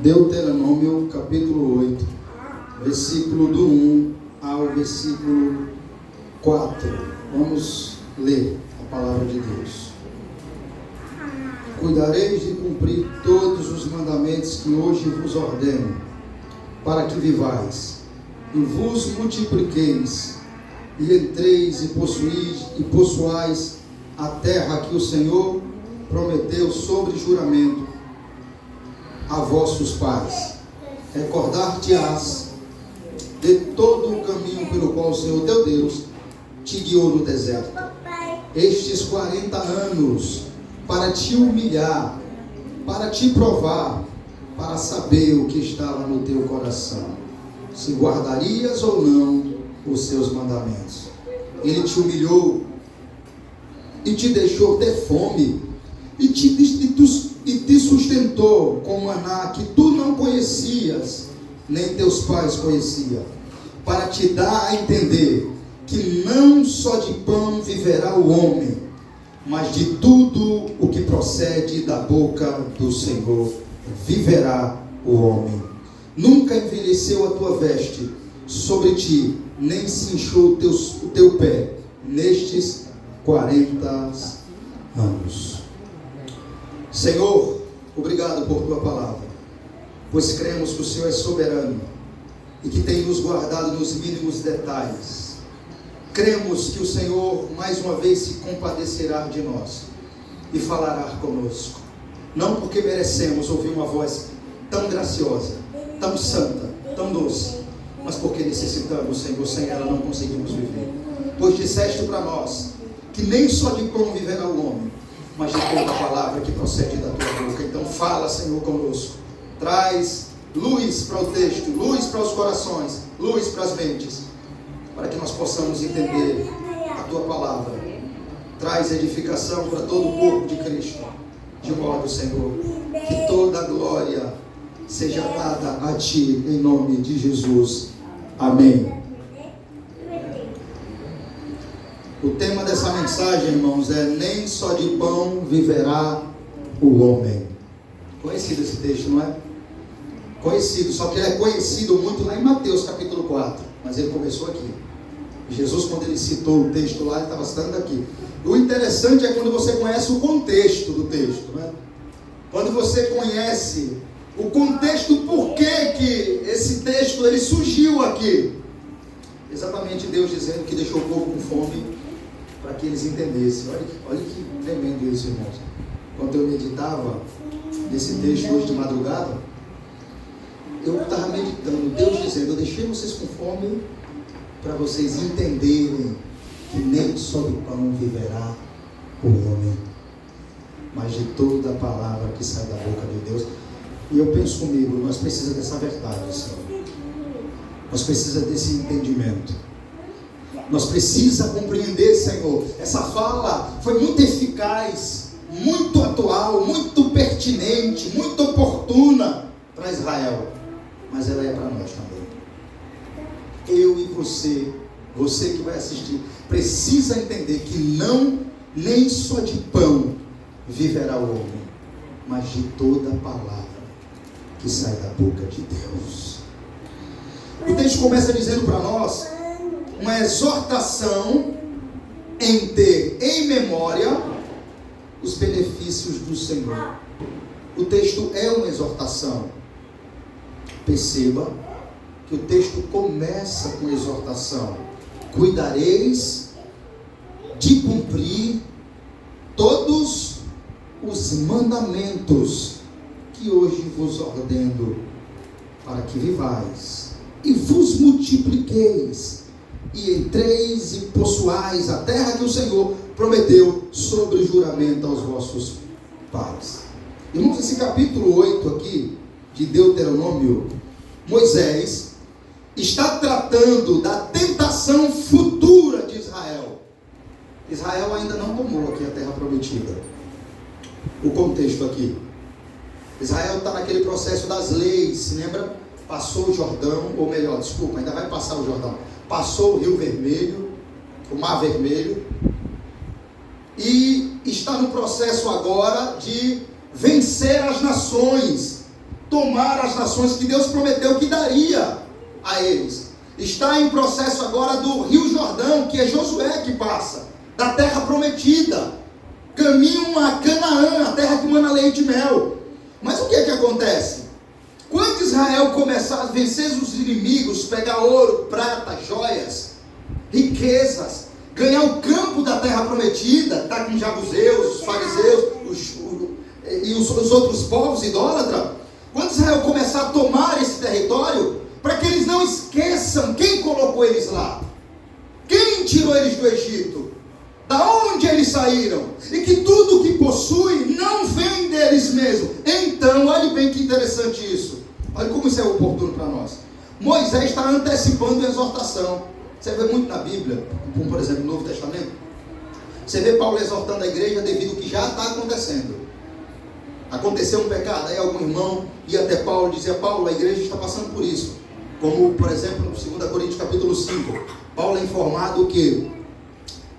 Deuteronômio capítulo 8, versículo do 1 ao versículo 4. Vamos ler a palavra de Deus. Cuidareis de cumprir todos os mandamentos que hoje vos ordeno, para que vivais, e vos multipliqueis, e entreis e possuais a terra que o Senhor prometeu sobre juramento a vossos pais. Recordar-te-ás de todo o caminho pelo qual o Senhor teu Deus te guiou no deserto, estes 40 anos, para te humilhar, para te provar, para saber o que estava no teu coração, se guardarias ou não os seus mandamentos. Ele te humilhou e te deixou ter fome, e te sustentou com maná que tu não conhecias, nem teus pais conheciam, para te dar a entender que não só de pão viverá o homem, mas de tudo o que procede da boca do Senhor viverá o homem. Nunca envelheceu a tua veste sobre ti, nem se inchou o teu pé nestes 40 anos. Senhor, obrigado por tua palavra, pois cremos que o Senhor é soberano e que tem nos guardado nos mínimos detalhes. Cremos que o Senhor mais uma vez se compadecerá de nós e falará conosco, não porque merecemos ouvir uma voz tão graciosa, tão santa, tão doce, mas porque necessitamos, Senhor, sem ela não conseguimos viver. Pois disseste para nós que nem só de pão viverá o homem, mas de toda a palavra que procede da tua boca. Então fala, Senhor, conosco. Traz luz para o texto, luz para os corações, luz para as mentes, para que nós possamos entender a tua palavra. Traz edificação para todo o corpo de Cristo, de modo, Senhor, que toda a glória seja dada a ti, em nome de Jesus. Amém. O tema dessa mensagem, irmãos, é: nem só de pão viverá o homem. Conhecido esse texto, não é? Conhecido, só que ele é conhecido muito lá em Mateus capítulo 4, mas ele começou aqui. Jesus, quando ele citou o texto lá, ele estava citando aqui. O interessante é quando você conhece o contexto do texto, né? Quando você conhece o contexto, por que esse texto ele surgiu aqui. Exatamente Deus dizendo que deixou o povo com fome, para que eles entendessem. Olha que tremendo isso, irmãos. Quando eu meditava nesse texto hoje de madrugada, eu estava meditando, Deus dizendo: eu deixei vocês com fome para vocês entenderem que nem só do pão viverá o homem, mas de toda a palavra que sai da boca de Deus. E eu penso comigo, nós precisamos dessa verdade, Senhor. Nós precisamos desse entendimento. Nós precisamos compreender, Senhor. Essa fala foi muito eficaz, muito atual, muito pertinente, muito oportuna para Israel, mas ela é para nós também. Eu e você que vai assistir, precisa entender que não, nem só de pão viverá o homem, mas de toda a palavra que sai da boca de Deus. O texto começa dizendo para nós uma exortação em ter em memória os benefícios do Senhor. O texto é uma exortação. Perceba que o texto começa com exortação. Cuidareis de cumprir todos os mandamentos que hoje vos ordeno, para que vivais e vos multipliqueis, e entreis e possuais a terra que o Senhor prometeu sobre juramento aos vossos pais. Irmãos, esse capítulo 8 aqui de Deuteronômio, Moisés está tratando da tentação futura de Israel. Israel ainda não tomou aqui a terra prometida. O contexto aqui: Israel está naquele processo das leis, se lembra? Passou o Jordão, ou melhor, desculpa, ainda vai passar o Jordão. Passou o Rio Vermelho, o Mar Vermelho, e está no processo agora de vencer as nações tomar as nações que Deus prometeu que daria a eles. Está em processo agora do Rio Jordão, que é Josué que passa, da terra prometida, caminham a Canaã, a terra que mana leite e mel. Mas o que é que acontece? Quando Israel começar a vencer os inimigos, pegar ouro, prata, joias, riquezas, ganhar o campo da terra prometida, está com os jabuseus, os fariseus e os outros povos idólatras, quando Israel começar a tomar esse território, para que eles não esqueçam quem colocou eles lá, quem tirou eles do Egito, da onde eles saíram, e que tudo que possui não vem deles mesmos. Então, olhe bem que interessante isso, olha como isso é oportuno para nós. Moisés está antecipando a exortação. Você vê muito na Bíblia, como por exemplo no Novo Testamento, você vê Paulo exortando a igreja devido ao que já está acontecendo. Aconteceu um pecado, aí algum irmão ia até Paulo e dizia: Paulo, a igreja está passando por isso. Como por exemplo no 2 Coríntios capítulo 5, Paulo é informado que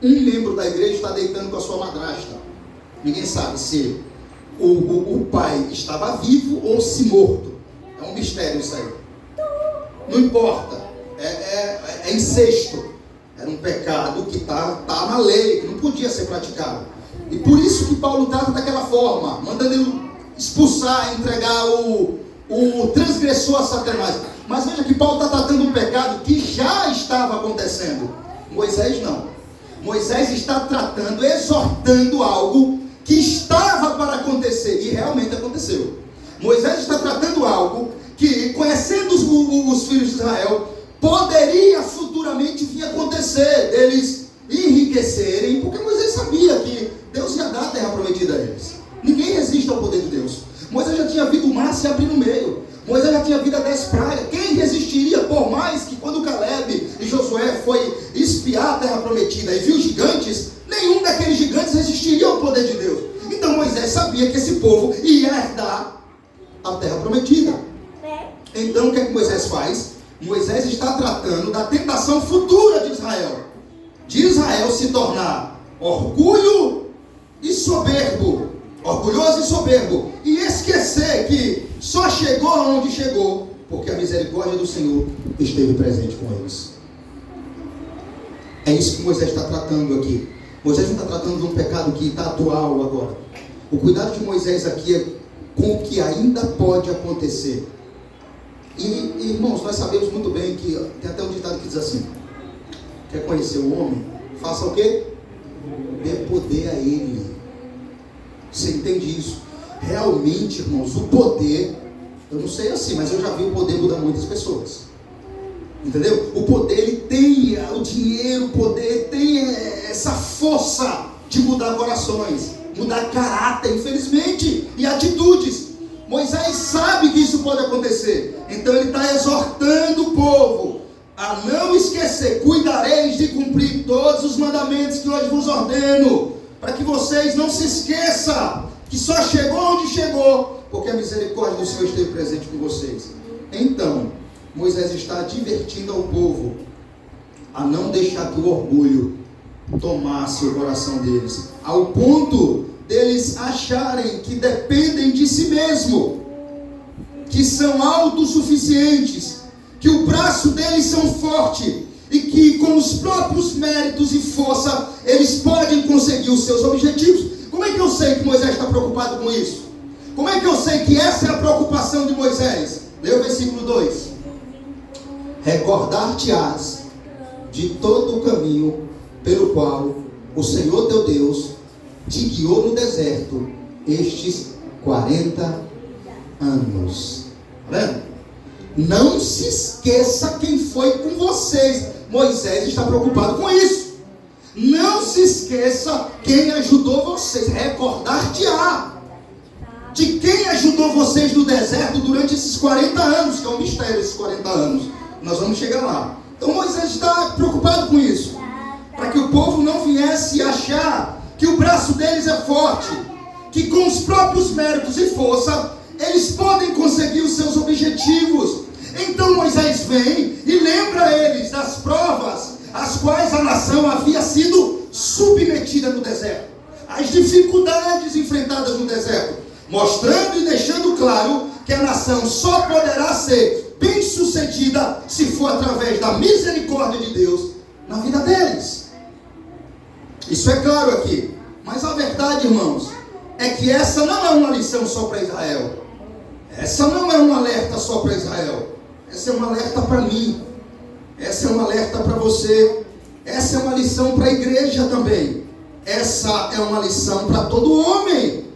um membro da igreja está deitando com a sua madrasta. Ninguém sabe se o pai estava vivo ou se morto. É um mistério isso aí. Não importa, é incesto. Era um pecado que está na lei, que não podia ser praticado. E por isso que Paulo trata daquela forma, mandando ele expulsar, entregar o transgressor a Satanás. Mas veja que Paulo está tratando um pecado que já estava acontecendo. Moisés não. Moisés está tratando, exortando algo que estava para acontecer, e realmente aconteceu. Moisés está tratando algo que, conhecendo os filhos de Israel, poderia futuramente vir a acontecer, deles enriquecerem, porque Moisés sabia que Deus ia dar a terra prometida a eles. Ninguém resiste ao poder de Deus. Moisés já tinha visto o mar se abrir no meio. Moisés já tinha visto a 10 pragas. Quem resistiria? Por mais que quando Caleb e Josué foi espiar a terra prometida e viu gigantes, nenhum daqueles gigantes resistiria ao poder de Deus. Então Moisés sabia que esse povo ia herdar a terra prometida. Então o que é que Moisés faz? Moisés está tratando da tentação futura de Israel se tornar orgulho e soberbo, orgulhoso e soberbo, e esquecer que só chegou aonde chegou porque a misericórdia do Senhor esteve presente com eles. É isso que Moisés está tratando aqui. Moisés não está tratando de um pecado que está atual agora. O cuidado de Moisés aqui é com o que ainda pode acontecer. E irmãos, nós sabemos muito bem que tem até um ditado que diz assim: quer conhecer o homem? Faça o quê? Dê poder a ele. Você entende isso? Realmente, irmãos, o poder, eu não sei assim, mas eu já vi o poder mudar muitas pessoas. Entendeu? O poder, ele tem o dinheiro, o poder tem essa força de mudar corações, mudar caráter, infelizmente, e atitudes. Moisés sabe que isso pode acontecer, então ele está exortando o povo a não esquecer: cuidareis de cumprir todos os mandamentos que hoje vos ordeno, para que vocês não se esqueçam que só chegou onde chegou porque a misericórdia do Senhor esteve presente com vocês. Então Moisés está advertindo ao povo a não deixar que o orgulho tomasse o coração deles, ao ponto deles acharem que dependem de si mesmo, que são autossuficientes, que o braço deles são forte e que com os próprios méritos e força eles podem conseguir os seus objetivos. Como é que eu sei que Moisés está preocupado com isso? Como é que eu sei que essa é a preocupação de Moisés? Leia o versículo 2: recordar-te-ás de todo o caminho pelo qual o Senhor teu Deus te guiou no deserto estes 40 anos. Tá vendo? Não se esqueça quem foi com vocês. Moisés está preocupado com isso. Não se esqueça quem ajudou vocês. Recordar-te-á de quem ajudou vocês no deserto durante esses 40 anos, que é um mistério esses 40 anos. Nós vamos chegar lá. Então Moisés está preocupado com isso, para que o povo não viesse achar que o braço deles é forte, que com os próprios méritos e força eles podem conseguir os seus objetivos. Então Moisés vem e lembra eles das provas às quais a nação havia sido submetida no deserto, as dificuldades enfrentadas no deserto, mostrando e deixando claro que a nação só poderá ser bem-sucedida se for através da misericórdia de Deus na vida deles. Isso é claro aqui. Mas a verdade, irmãos, é que essa não é uma lição só para Israel. Essa não é um alerta só para Israel. Essa é um alerta para mim. Essa é um alerta para você. Essa é uma lição para a igreja também. Essa é uma lição para todo homem.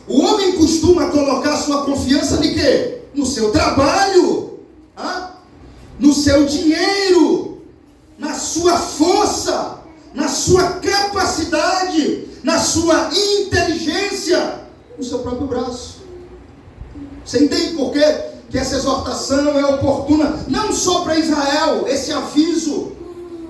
O homem costuma colocar sua confiança de quê? No seu trabalho, no seu dinheiro, na sua força, na sua capacidade, na sua inteligência, no seu próprio braço. Você entende por quê? Que essa exortação é oportuna, não só para Israel, esse aviso,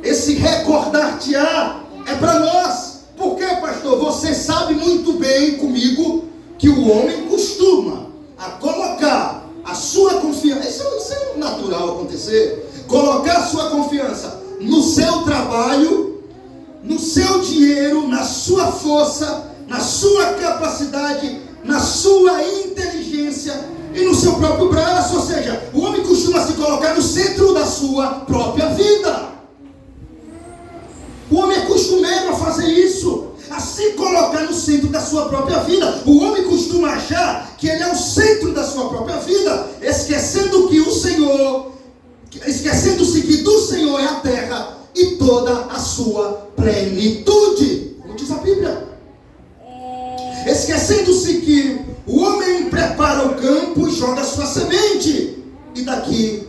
esse recordar-te-á, é para nós. Por quê, pastor? Você sabe muito bem comigo que o homem costuma a colocar a sua confiança, isso é natural acontecer, colocar a sua confiança no seu trabalho, no seu dinheiro, na sua força, na sua capacidade, na sua inteligência e no seu próprio braço. Ou seja, o homem costuma se colocar no centro da sua própria vida. O homem é costumeiro a fazer isso, a se colocar no centro da sua própria vida. O homem costuma achar que ele é o centro da sua própria vida, esquecendo que o Senhor, esquecendo-se que do Senhor é a terra e toda a sua plenitude, como diz a Bíblia. Esquecendo-se que o homem prepara o campo e joga a sua semente, e daqui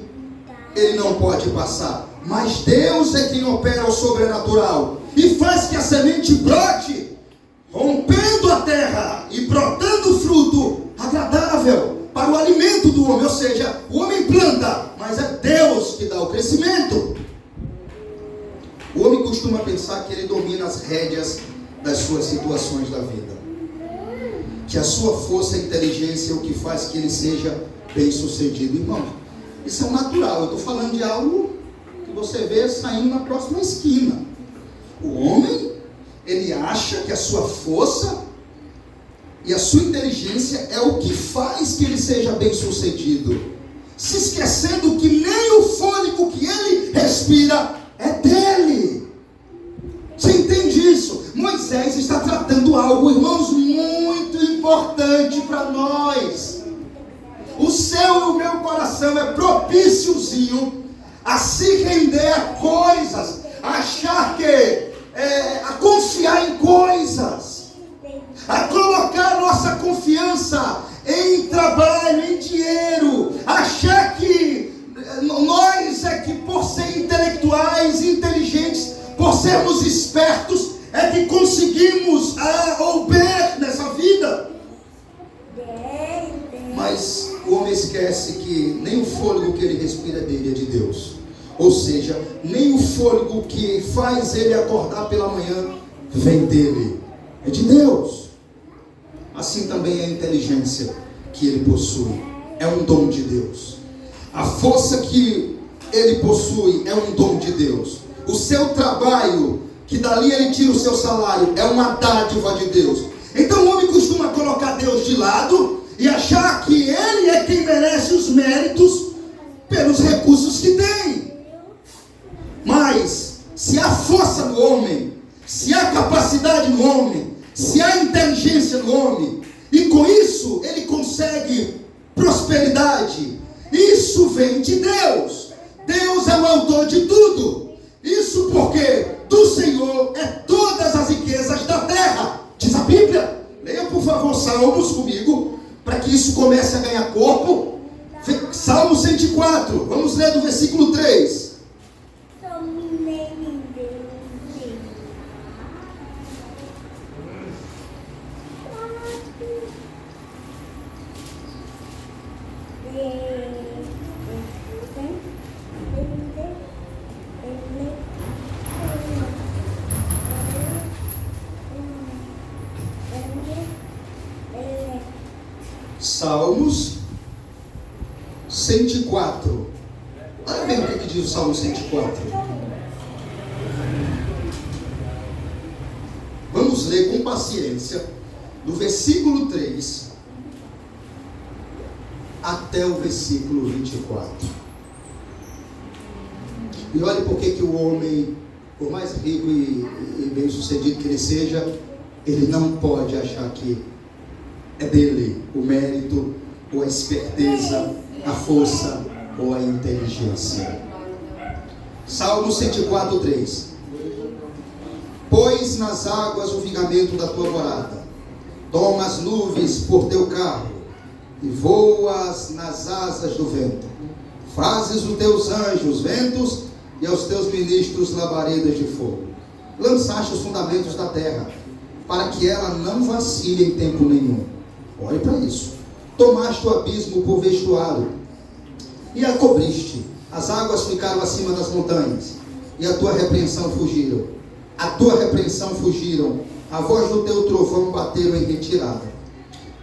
ele não pode passar. Mas Deus é quem opera o sobrenatural e faz que a semente brote, rompendo a terra e brotando fruto agradável para o alimento do homem. Ou seja, o homem planta, mas é Deus que dá o crescimento. O homem costuma pensar que ele domina as rédeas das suas situações da vida, que a sua força e inteligência é o que faz que ele seja bem sucedido. Irmão, isso é natural. Eu estou falando de algo que você vê saindo na próxima esquina. O homem, ele acha que a sua força e a sua inteligência é o que faz que ele seja bem sucedido, se esquecendo que nem o fôlego que ele respira é dele. Você entende isso? Moisés está tratando algo, irmãos, muito importante para nós. O seu e o meu coração é propíciozinho a se render a coisas, a achar que, a confiar em coisas, a colocar nossa confiança em trabalho, em dinheiro, achar que nós é que por ser intelectuais, inteligentes, por sermos espertos, é que conseguimos A ou B nessa vida. Mas o homem esquece que nem o fôlego que ele respira dele é de Deus. Ou seja, nem o fôlego que faz ele acordar pela manhã vem dele, é de Deus. Assim também é a inteligência que ele possui, é um dom de Deus. A força que ele possui é um dom de Deus. O seu trabalho, que dali ele tira o seu salário, é uma dádiva de Deus. Então o homem costuma colocar Deus de lado e achar que ele é quem merece os méritos pelos recursos que tem. Mas se há força no homem, se há capacidade no homem, se há inteligência no homem, e com isso ele consegue prosperidade, isso vem de Deus. Deus é o autor de tudo. Isso porque do Senhor é todas as riquezas da terra, diz a Bíblia. Leia por favor Salmos comigo, para que isso comece a ganhar corpo. Salmo 104, vamos ler do versículo 3. Salmos 104. Olha bem o que diz o Salmo 104. Vamos ler com paciência do versículo 3 até o versículo 24. E olhe por que o homem, por mais rico e bem sucedido que ele seja, ele não pode achar que é dele o mérito, ou a esperteza, a força ou a inteligência. Salmo 104, 3. Pões nas águas o vigamento da tua morada, toma as nuvens por teu carro, e voas nas asas do vento. Fazes os teus anjos ventos, e aos teus ministros labaredas de fogo. Lançaste os fundamentos da terra, para que ela não vacile em tempo nenhum. Olhe para isso. Tomaste o abismo por vestuário, e a cobriste. As águas ficaram acima das montanhas, e a tua repreensão fugiram. A tua repreensão fugiram, a voz do teu trovão bateram em retirada.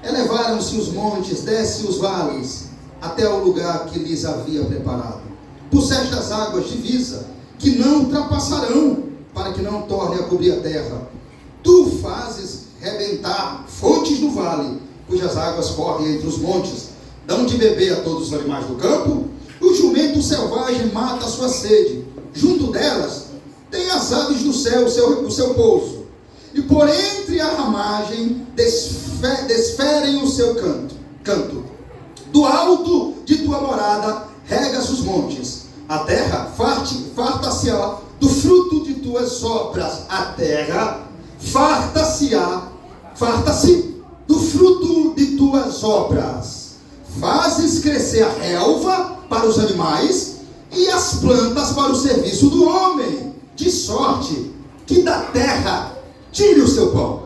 Elevaram-se os montes, desce os vales, até o lugar que lhes havia preparado. Puseste as águas divisa, que não ultrapassarão, para que não torne a cobrir a terra. Tu fazes rebentar fontes no vale, cujas águas correm entre os montes, dão de beber a todos os animais do campo. O jumento selvagem mata a sua sede, junto delas tem as aves do céu o seu pouso, e por entre a ramagem desferem o seu canto. Do alto de tua morada regas os montes, a terra farta-se-á do fruto de tuas obras. A terra farta-se do fruto de tuas obras. Fazes crescer a relva para os animais e as plantas para o serviço do homem, de sorte que da terra tire o seu pão.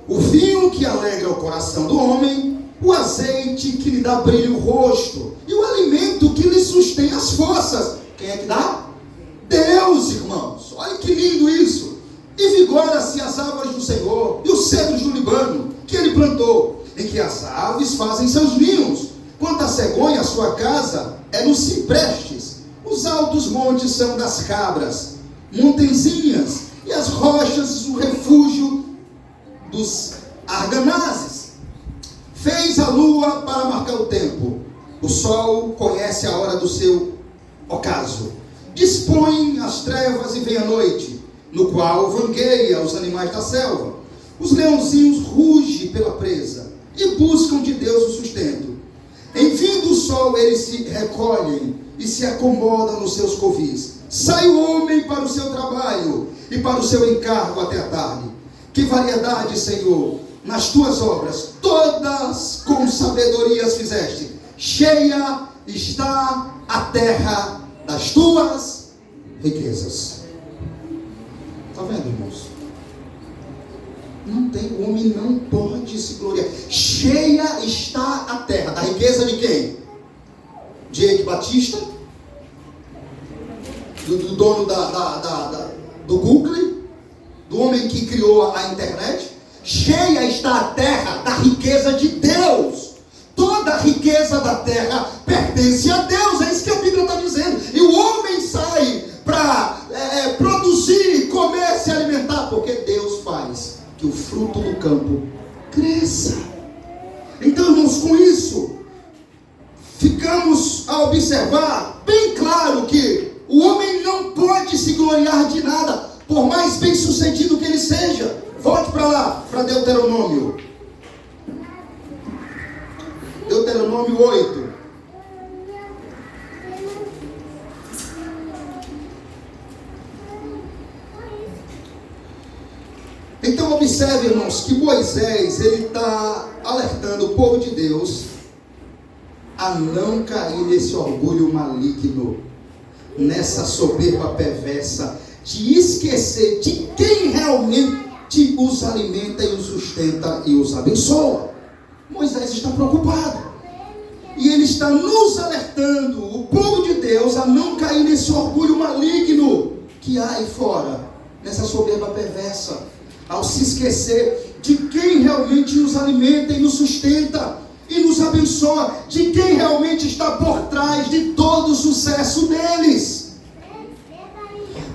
O vinho que alegra o coração do homem, o azeite que lhe dá brilho o rosto, e o alimento que lhe sustém as forças. Quem é que dá? Deus, irmãos. Olha que lindo isso. E vigora-se as árvores do Senhor, e os cedros do Líbano, que ele plantou, em que as aves fazem seus ninhos. Quanto à cegonha, a sua casa é nos ciprestes. Os altos montes são das cabras, montanzinhas, e as rochas o refúgio dos arganazes. Fez a lua para marcar o tempo, o sol conhece a hora do seu ocaso. Dispõe as trevas e vem a noite, no qual vangueia os animais da selva. Os leãozinhos rugem pela presa e buscam de Deus o sustento. Em vindo o sol eles se recolhem e se acomodam nos seus covis. Sai o homem para o seu trabalho e para o seu encargo até a tarde. Que variedade, Senhor, nas tuas obras, todas com sabedoria as fizeste. Cheia está a terra das tuas riquezas. Está vendo, irmãos? Não tem, o homem não pode se gloriar. Cheia está a terra. Da riqueza de quem? De Eike Batista? Do dono do Google? Do homem que criou a internet? Cheia está a terra da riqueza de Deus. Toda a riqueza da terra pertence a Deus. É isso que a Bíblia está dizendo. E o homem sai para produzir, comer, se alimentar, porque Deus faz que o fruto do campo cresça. Então, irmãos, com isso ficamos a observar bem claro que o homem não pode se gloriar de nada, por mais bem sucedido que ele seja. Volte para lá, para Deuteronômio 8. Então observe, irmãos, que Moisés, ele está alertando o povo de Deus a não cair nesse orgulho maligno, nessa soberba perversa, de esquecer de quem realmente os alimenta e os sustenta e os abençoa. Moisés está preocupado, e ele está nos alertando, o povo de Deus, a não cair nesse orgulho maligno que há aí fora, nessa soberba perversa, ao se esquecer de quem realmente nos alimenta e nos sustenta e nos abençoa, de quem realmente está por trás de todo o sucesso deles.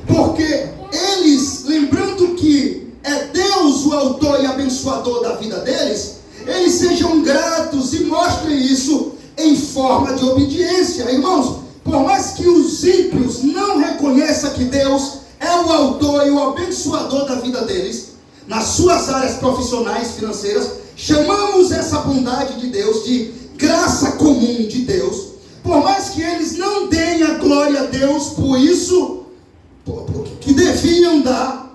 Porque eles, lembrando que é Deus o autor e abençoador da vida deles, eles sejam gratos e mostrem isso em forma de obediência. Irmãos, por mais que os ímpios não reconheçam que Deus é o autor e o abençoador da vida deles, nas suas áreas profissionais, financeiras, chamamos essa bondade de Deus de graça comum de Deus. Por mais que eles não deem a glória a Deus por isso que deviam dar,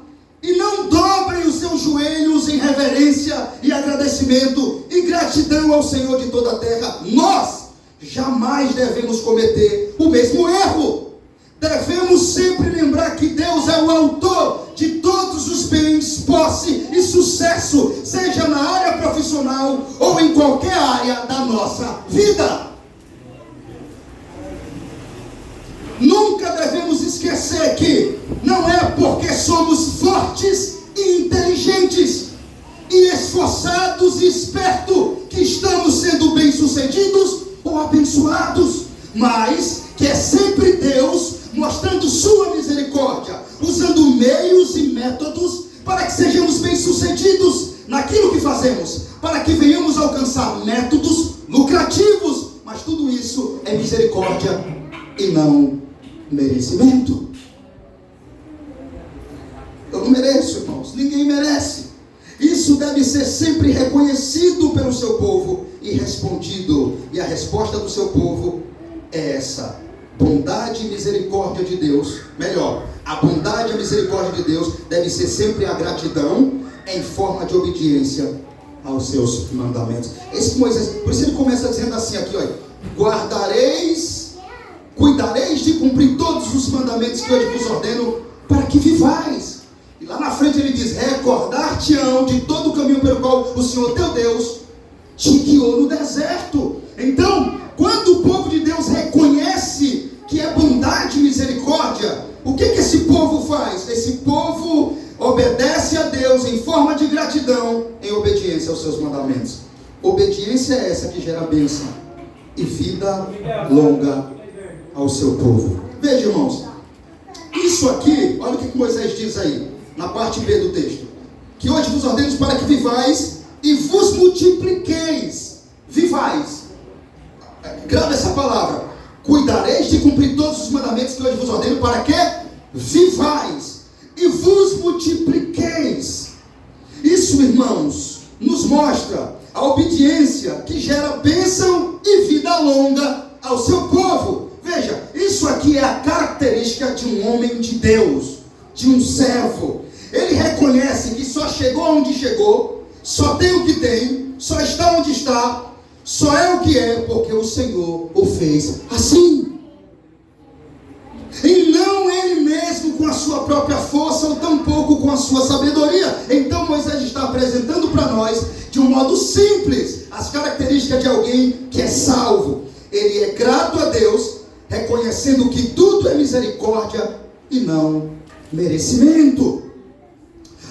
e não dobrem os seus joelhos em reverência e agradecimento e gratidão ao Senhor de toda a terra, nós jamais devemos cometer o mesmo erro. Devemos sempre lembrar que Deus é o autor de todos os bens, posse e sucesso, seja na área profissional ou em qualquer área da nossa vida. Nunca devemos esquecer que não é porque somos fortes e inteligentes e esforçados e espertos que estamos sendo bem-sucedidos ou abençoados, mas que é sempre Deus mostrando sua misericórdia, usando meios e métodos para que sejamos bem-sucedidos naquilo que fazemos, para que venhamos alcançar métodos lucrativos, mas tudo isso é misericórdia e não merecimento. Eu não mereço, irmãos, ninguém merece. Isso deve ser sempre reconhecido pelo seu povo e respondido, e a resposta do seu povo é essa: bondade e misericórdia de Deus. Melhor, a bondade e a misericórdia de Deus deve ser sempre a gratidão em forma de obediência aos seus mandamentos. Esse Moisés, por isso ele começa dizendo assim aqui, olha: cuidareis de cumprir todos os mandamentos que hoje vos ordeno, para que vivais. E lá na frente ele diz: recordar-te-ão de todo o caminho pelo qual o Senhor teu Deus te guiou no deserto. Então, quando o povo de Deus reconhece que é bondade e misericórdia, o que esse povo faz? Esse povo obedece a Deus em forma de gratidão, em obediência aos seus mandamentos. Obediência é essa que gera bênção e vida longa ao seu povo. Veja, irmãos, isso aqui, olha o que Moisés diz aí, na parte B do texto: que hoje vos ordeno para que vivais e vos multipliqueis. Vivais. Grava essa palavra: cuidareis de cumprir todos os mandamentos que hoje vos ordeno, para que vivais e vos multipliqueis. Isso, irmãos, nos mostra a obediência que gera bênção e vida longa ao seu povo. Veja, isso aqui é a característica de um homem de Deus, de um servo. Ele reconhece que só chegou onde chegou, só tem o que tem, só está onde está, só é o que é, porque o Senhor o fez assim. E não ele mesmo com a sua própria força, ou tampouco com a sua sabedoria. Então Moisés está apresentando para nós, de um modo simples, as características de alguém que é salvo. Ele é grato a Deus, reconhecendo que tudo é misericórdia e não merecimento.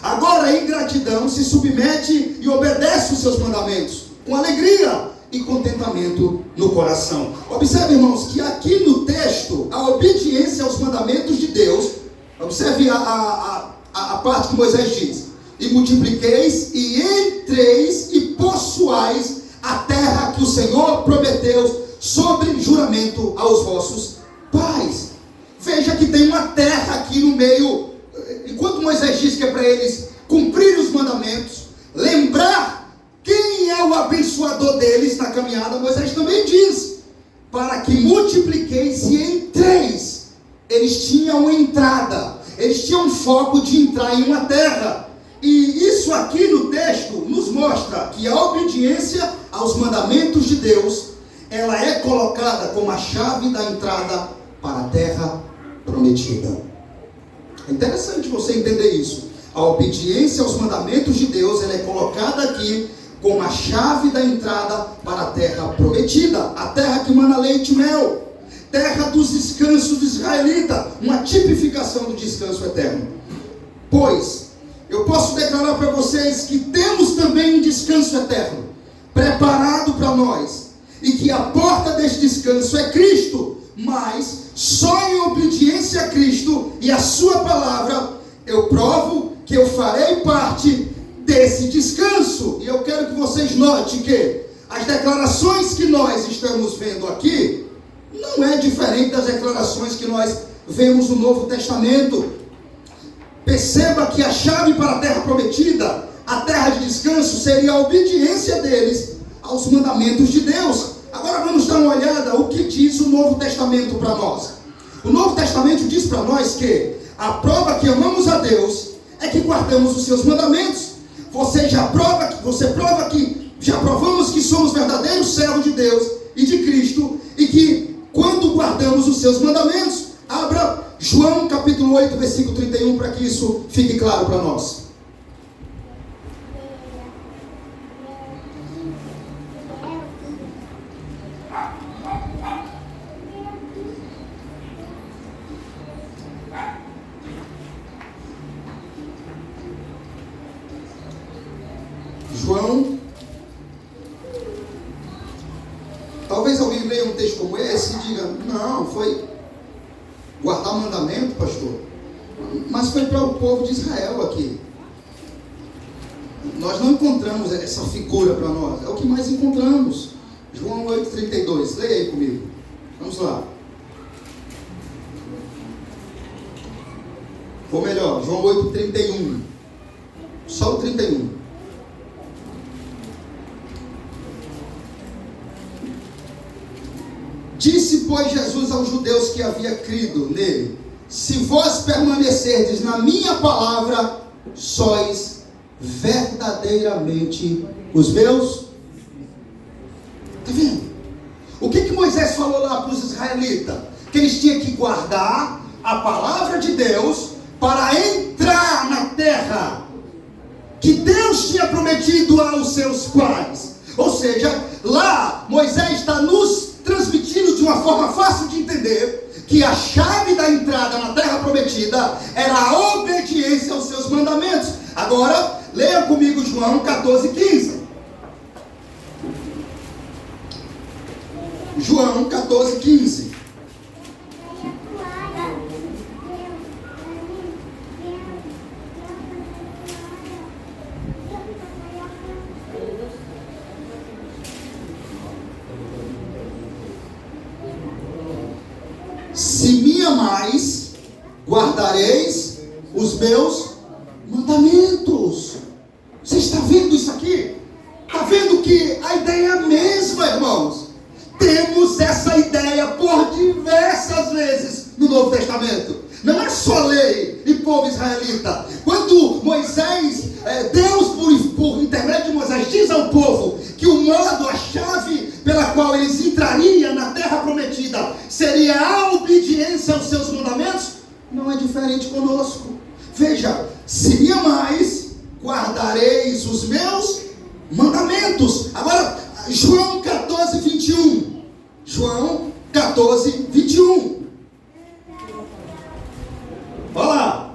Agora, em gratidão, se submete e obedece os seus mandamentos, com alegria e contentamento no coração. Observe, irmãos, que aqui no texto, a obediência aos mandamentos de Deus, observe a parte que Moisés diz: e multipliqueis e entreis e possuais a terra que o Senhor prometeu sobre juramento aos vossos pais. Veja que tem uma terra aqui no meio. Enquanto Moisés diz que é para eles cumprir os mandamentos, lembrar quem é o abençoador deles na caminhada, Moisés também diz: para que multipliqueis e entreis. Eles tinham entrada, eles tinham foco de entrar em uma terra. E isso aqui no texto nos mostra que a obediência aos mandamentos de Deus, ela é colocada como a chave da entrada para a terra prometida. É interessante você entender isso. A obediência aos mandamentos de Deus, ela é colocada aqui como a chave da entrada para a terra prometida, a terra que mana leite e mel, terra dos descansos do israelita, uma tipificação do descanso eterno. Pois eu posso declarar para vocês que temos também um descanso eterno preparado para nós, e que a porta deste descanso é Cristo. Mas só em obediência a Cristo e a sua palavra eu provo que eu farei parte desse descanso. E eu quero que vocês notem que as declarações que nós estamos vendo aqui não é diferente das declarações que nós vemos no Novo Testamento. Perceba que a chave para a terra prometida, a terra de descanso, seria a obediência deles aos mandamentos de Deus. Agora vamos dar uma olhada o que diz o Novo Testamento para nós. O Novo Testamento diz para nós que a prova que amamos a Deus é que guardamos os seus mandamentos. Você prova que já provamos que somos verdadeiros servos de Deus e de Cristo, e que quando guardamos os seus mandamentos. Abra João capítulo 8, versículo 31, para que isso fique claro para nós. João, talvez alguém leia um texto como esse e diga, não, foi guardar o mandamento, pastor, mas foi para o povo de Israel aqui. Nós não encontramos essa figura para nós, é o que mais encontramos. João 8,32, leia aí comigo, vamos lá. Ou melhor, João 8,31, só o 31. Disse, pois, Jesus aos judeus que havia crido nele: se vós permanecerdes na minha palavra, sois verdadeiramente os meus. Está vendo? O que Moisés falou lá para os israelitas? Que eles tinham que guardar a palavra de Deus para entrar na terra que Deus tinha prometido aos seus pais. Ou seja, lá Moisés está nos transmitindo de uma forma fácil de entender que a chave da entrada na terra prometida era a obediência aos seus mandamentos. Agora, leia comigo João 14,15. João 14,15. Se me amais, guardareis os meus mandamentos. Você está vendo isso aqui? Está vendo que a ideia é a mesma, irmãos? Temos essa ideia por diversas vezes no Novo Testamento. Não é só lei e povo israelita. Quando Moisés, Deus por intermédio de Moisés diz ao povo que o modo, a chave pela qual eles entrariam na terra prometida seria a obediência aos seus mandamentos, não é diferente conosco. Veja, se me amais, guardareis os meus mandamentos. Agora, João 14,21. João 14,21. Olha lá.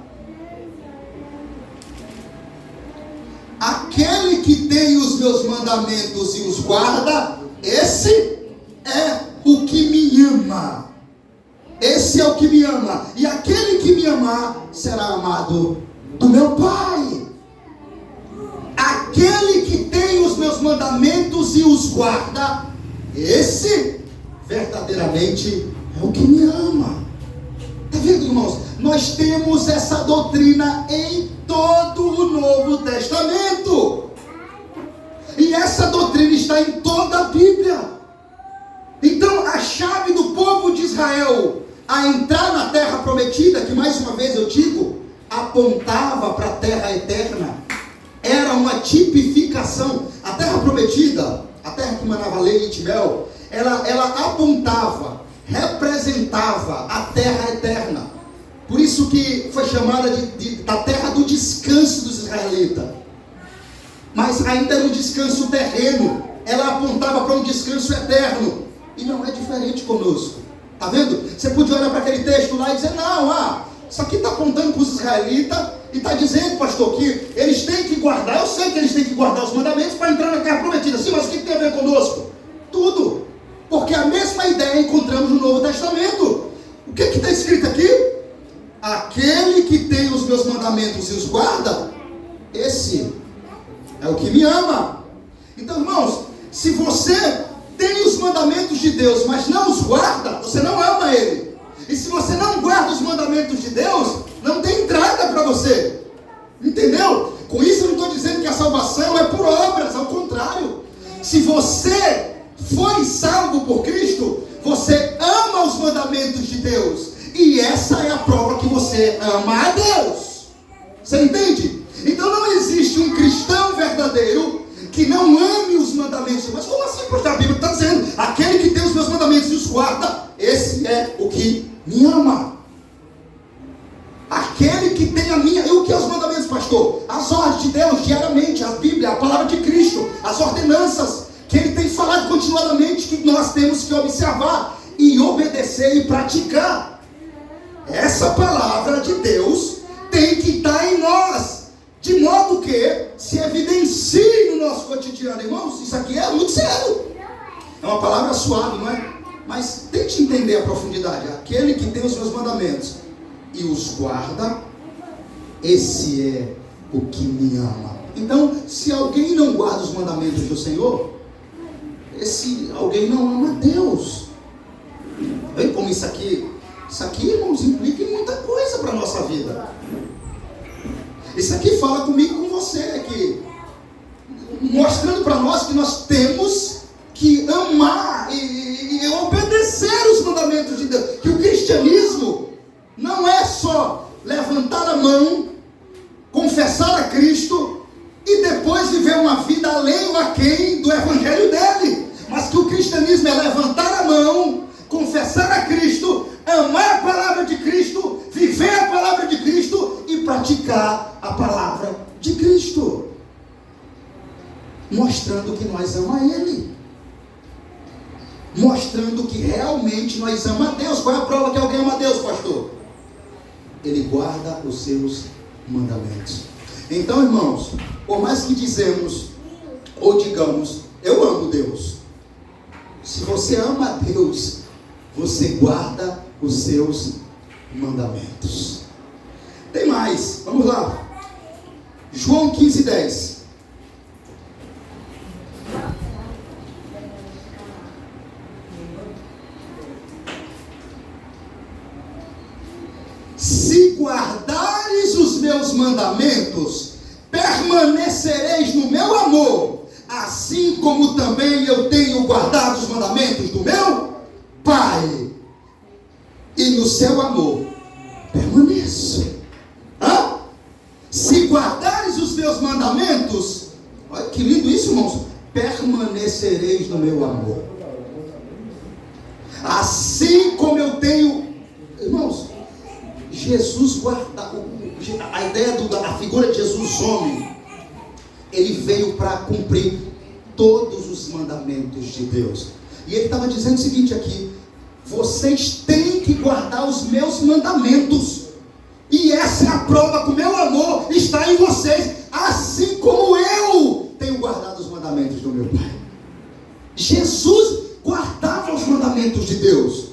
Aquele que tem os meus mandamentos e os guarda, esse é o que me ama. Esse é o que me ama. E aquele que me amar será amado do meu Pai. Aquele que tem os meus mandamentos e os guarda, esse verdadeiramente é o que me ama. Está vendo, irmãos? Nós temos essa doutrina em todo o Novo Testamento. E essa doutrina está em toda a Bíblia. Então a chave do povo de Israel a entrar na terra prometida, que mais uma vez eu digo, apontava para a terra eterna, era uma tipificação. A terra prometida, a terra que manava leite e mel, ela apontava, representava a terra eterna. Por isso que foi chamada da terra do descanso dos israelitas. Mas ainda era um descanso terreno. Ela apontava para um descanso eterno. E não é diferente conosco. Está vendo? Você podia olhar para aquele texto lá e dizer, não, isso aqui está apontando para os israelitas e está dizendo, pastor, que eles têm que guardar. Eu sei que eles têm que guardar os mandamentos para entrar na terra prometida. Sim, mas o que tem a ver conosco? Tudo. Porque a mesma ideia encontramos no Novo Testamento. O que está escrito aqui? Aquele que tem os meus mandamentos e os guarda, esse é o que me ama. Então, irmãos, Se você tem os mandamentos de Deus, mas não os guarda, você não ama Ele. E se você não guarda os mandamentos de Deus, não tem entrada para você. Entendeu? Com isso eu não estou dizendo que a salvação é por obras, ao contrário. Se você foi salvo por Cristo, você ama os mandamentos de Deus. E essa é a prova que você ama a Deus. Você entende? Então não existe um cristão verdadeiro que não ame os mandamentos. Mas como assim? Porque a Bíblia está dizendo: aquele que tem os meus mandamentos e os guarda, esse é o que me ama. Aquele que tem a minha... E o que é os mandamentos, pastor? As ordens de Deus diariamente, a Bíblia, a palavra de Cristo, as ordenanças que Ele tem falado continuadamente, que nós temos que observar e obedecer e praticar. Essa palavra de Deus tem que estar em nós, de modo que se evidencie no nosso cotidiano. Irmãos, isso aqui é muito sério. É uma palavra suave, não é? Mas tente entender a profundidade. Aquele que tem os meus mandamentos e os guarda, esse é o que me ama. Então, se alguém não guarda os mandamentos do Senhor, esse alguém não ama Deus. Vem como isso aqui, irmãos, implica em muita coisa para a nossa vida. Isso aqui fala comigo e com você aqui, mostrando para nós que nós temos que amar e obedecer os mandamentos de Deus. Que o cristianismo não é só levantar a mão, confessar a Cristo e depois viver uma vida além ou aquém do evangelho dele. Mas que o cristianismo é levantar a mão, confessar a Cristo, amar a palavra de Cristo, viver a palavra de Cristo e praticar a palavra de Cristo, mostrando que nós amamos a Ele, mostrando que realmente nós amamos a Deus. Qual é a prova que alguém ama a Deus, pastor? Ele guarda os seus mandamentos. Então, irmãos, por mais que dizemos ou digamos, eu amo Deus, se você ama a Deus, você guarda os seus mandamentos. Tem mais, vamos lá. João 15:10. Se guardares os meus mandamentos, permanecereis no meu amor, assim como também eu tenho guardado os mandamentos do meu Pai, e no seu amor permaneço. Se guardares os meus mandamentos, olha que lindo isso, irmãos, permanecereis no meu amor, assim como eu tenho. Irmãos, Jesus guarda, a ideia a figura de Jesus homem, ele veio para cumprir todos os mandamentos de Deus. E ele estava dizendo o seguinte aqui: vocês têm que guardar os meus mandamentos, e essa é a prova que o meu amor está em vocês, assim como eu tenho guardado os mandamentos do meu Pai. Jesus guardava os mandamentos de Deus,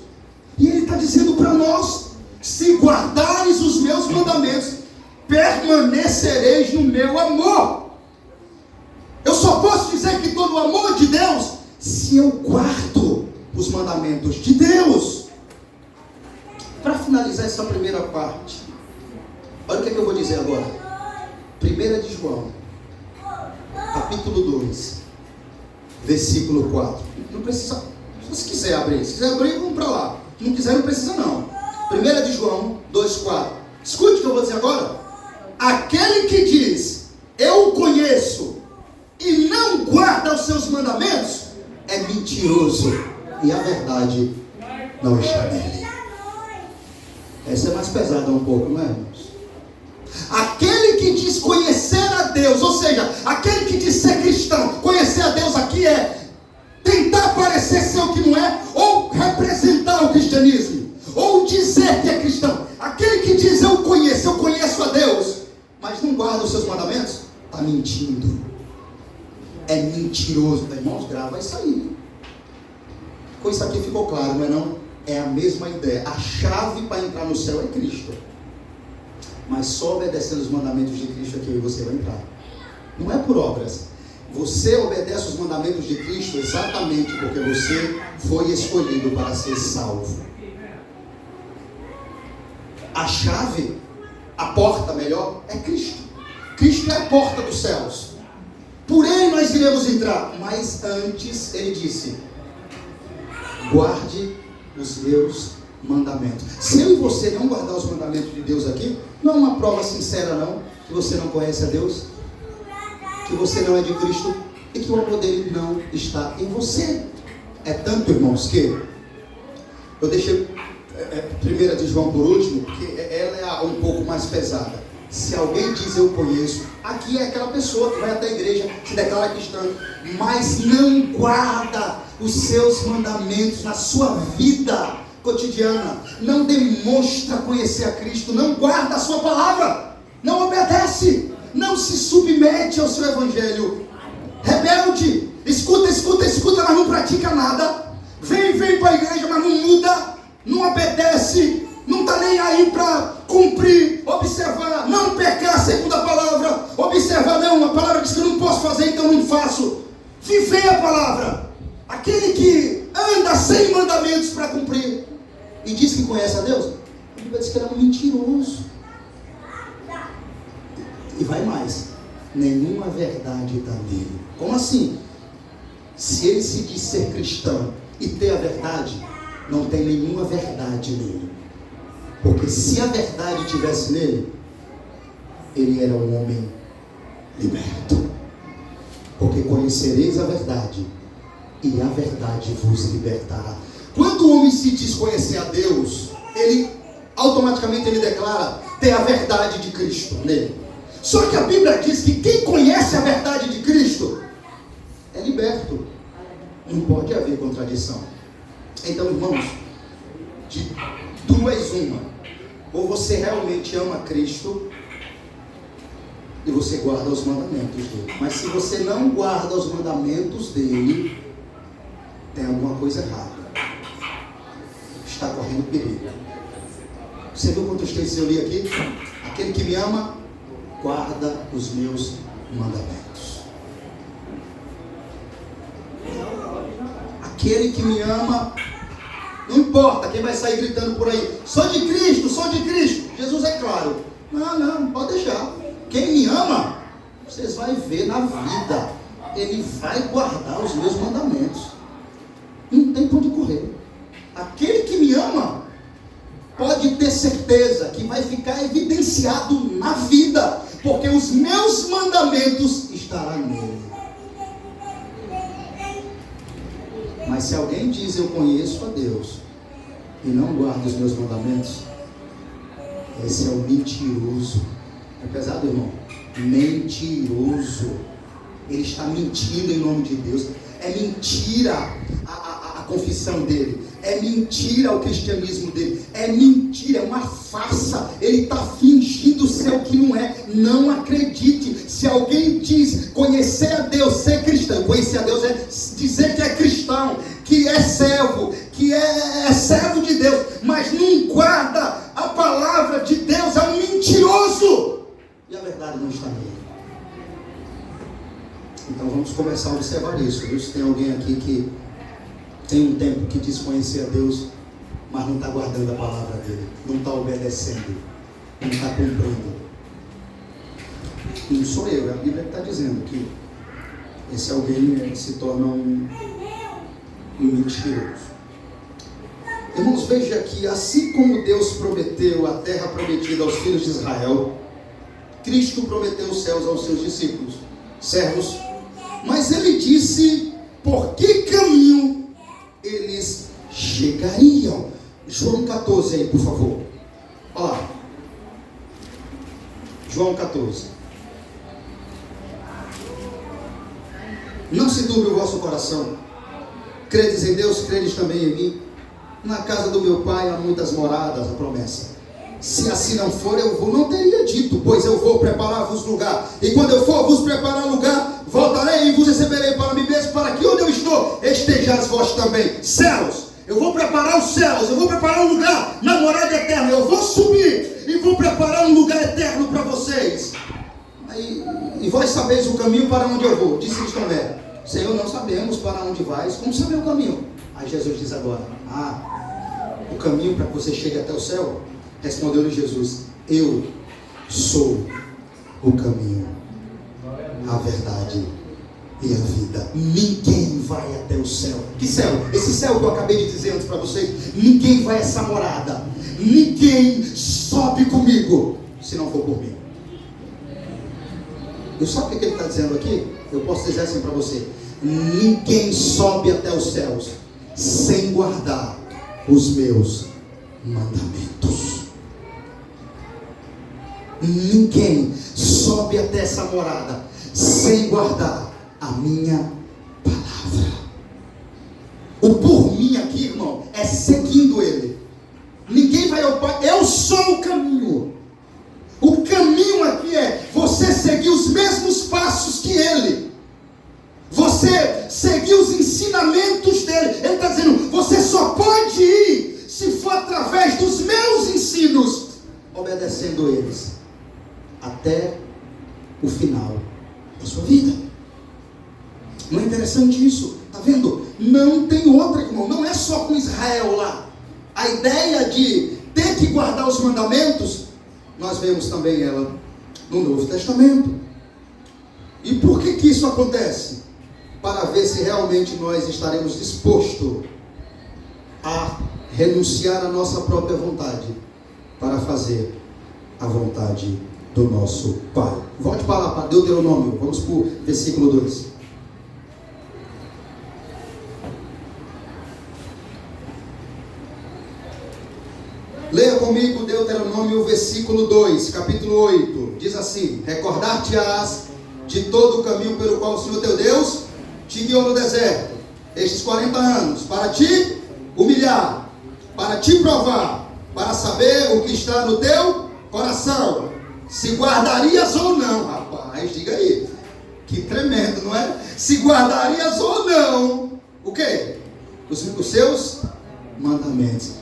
e ele está dizendo para nós: se guardares os meus mandamentos, permanecereis no meu amor. Eu só posso dizer que estou no amor de Deus se eu guardo os mandamentos de Deus. Para finalizar essa primeira parte, olha o que eu vou dizer agora. 1 de João, capítulo 2, versículo 4. Não precisa, se você quiser abrir. Se quiser abrir, vamos para lá. Se não quiser, não precisa não. 1 de João 2,4. Escute o que eu vou dizer agora. Aquele que diz, eu o conheço, e não guarda os seus mandamentos, é mentiroso, e a verdade não está nele. Essa é mais pesada um pouco, não é, irmãos? Aquele que diz conhecer a Deus, ou seja, aquele que diz ser cristão, conhecer a Deus aqui é tentar parecer ser o que não é, ou representar o cristianismo, ou dizer que é cristão. Aquele que diz eu conheço a Deus, mas não guarda os seus mandamentos, está mentindo. É mentiroso. Irmãos, grava isso aí. Com isso aqui ficou claro, não é não? É a mesma ideia. A chave para entrar no céu é Cristo. Mas só obedecendo os mandamentos de Cristo é que eu e você vai entrar. Não é por obras. Você obedece os mandamentos de Cristo exatamente porque você foi escolhido para ser salvo. A chave, a porta melhor, é Cristo. Cristo é a porta dos céus. Por ele nós iremos entrar. Mas antes ele disse: guarde os meus mandamentos. Se eu e você não guardar os mandamentos de Deus aqui, não é uma prova sincera não, que você não conhece a Deus, que você não é de Cristo e que o amor dele não está em você. É tanto, irmãos, que eu deixei 1 de João por último, porque ela é um pouco mais pesada. Se alguém diz eu conheço, aqui é aquela pessoa que vai até a igreja, se declara cristã, mas não guarda os seus mandamentos na sua vida cotidiana, não demonstra conhecer a Cristo, não guarda a sua palavra, não obedece, não se submete ao seu evangelho, rebelde, escuta, mas não pratica nada, vem para a igreja, mas não muda, não obedece, não está nem aí para cumprir, observar, não pecar segundo a palavra, observar, não, a palavra diz que eu não posso fazer, então não faço, viver a palavra, aquele que anda sem mandamentos para cumprir, e diz que conhece a Deus, a Bíblia diz que ele é um mentiroso, e vai mais, nenhuma verdade está nele. Como assim? Se ele se diz ser cristão e ter a verdade, não tem nenhuma verdade nele, porque se a verdade tivesse nele, ele era um homem liberto, porque conhecereis a verdade e a verdade vos libertará. Quando o homem se diz conhecer a Deus, ele automaticamente ele declara ter a verdade de Cristo nele. Só que a Bíblia diz que quem conhece a verdade de Cristo é liberto. Não pode haver contradição. Então, irmãos, de duas uma: ou você realmente ama Cristo e você guarda os mandamentos dele. Mas se você não guarda os mandamentos dele, tem alguma coisa errada, está correndo perigo. Você viu quantos textos eu li aqui? Aquele que me ama guarda os meus mandamentos. Aquele que me ama, não importa quem vai sair gritando por aí, sou de Cristo, sou de Cristo. Jesus é claro, não, pode deixar. Quem me ama, vocês vão ver na vida, ele vai guardar os meus mandamentos. Não tem por onde correr. Aquele que me ama pode ter certeza que vai ficar evidenciado na vida, porque os meus mandamentos estarão nele. Mas se alguém diz eu conheço a Deus e não guarda os meus mandamentos, esse é o mentiroso. É pesado, irmão? Mentiroso. Ele está mentindo em nome de Deus. É mentira a confissão dele, é mentira o cristianismo dele, é mentira, é uma farsa. Ele está fingindo ser o que não é. Não acredite. Se alguém diz conhecer a Deus, ser cristão, conhecer a Deus é dizer que é cristão, que é servo, que é servo de Deus, mas não guarda a palavra de Deus, é um mentiroso, e a verdade não está nele. Então vamos começar a observar isso, viu? Se tem alguém aqui que tem um tempo que diz conhecer a Deus, mas não está guardando a palavra dele, não está obedecendo, não está cumprindo. Não sou eu, é a Bíblia que está dizendo que esse alguém se torna um mentiroso. Irmãos, veja que assim como Deus prometeu a terra prometida aos filhos de Israel, Cristo prometeu os céus aos seus discípulos, servos, mas ele disse por que caminho eles chegariam. João 14 aí, por favor. Olha lá. João 14. Não se turbe o vosso coração. Credes em Deus, credes também em mim. Na casa do meu pai há muitas moradas, a promessa. Se assim não for, eu vou, não teria dito, pois eu vou preparar-vos lugar. E quando eu for vos preparar lugar, voltarei e vos receberei para mim mesmo, para que onde eu estou, estejais vós também. Céus, eu vou preparar os céus, eu vou preparar um lugar na morada eterna. Eu vou subir e vou preparar um lugar eterno para vocês. Aí, e vós sabeis o caminho para onde eu vou. Disse Tomé: Senhor, não sabemos para onde vais, como saber o caminho? Aí Jesus diz agora: o caminho para que você chegue até o céu? Respondeu-lhe Jesus: eu sou o caminho, a verdade e a vida. Ninguém vai até o céu. Que céu? Esse céu que eu acabei de dizer antes para vocês. Ninguém vai a essa morada. Ninguém sobe comigo se não for por mim. E sabe o que ele está dizendo aqui? Eu posso dizer assim para você: ninguém sobe até os céus sem guardar os meus mandamentos. Ninguém sobe até essa morada sem guardar a minha palavra. O por mim aqui, irmão, é seguindo ele. Ninguém vai ao Pai. Eu sou o caminho. O caminho aqui é você seguir os mesmos passos que ele. Você seguir os ensinamentos dele. Ele está dizendo: você só pode ir se for através dos meus ensinos, obedecendo eles até o final da sua vida. Não é interessante isso? Está vendo? Não tem outra, irmão. Não é só com Israel lá. A ideia de ter que guardar os mandamentos, nós vemos também ela no Novo Testamento. E por que isso acontece? Para ver se realmente nós estaremos dispostos a renunciar à nossa própria vontade para fazer a vontade do nosso Pai. Volte para lá, para Deuteronômio. Vamos para o versículo 2. Leia comigo Deuteronômio, versículo 2, capítulo 8. Diz assim: recordar-te-ás de todo o caminho pelo qual o Senhor teu Deus te guiou no deserto estes 40 anos, para te humilhar, para te provar, para saber o que está no teu coração, se guardarias ou não. Rapaz, diga aí, que tremendo, não é? Se guardarias ou não, o quê? Os seus mandamentos.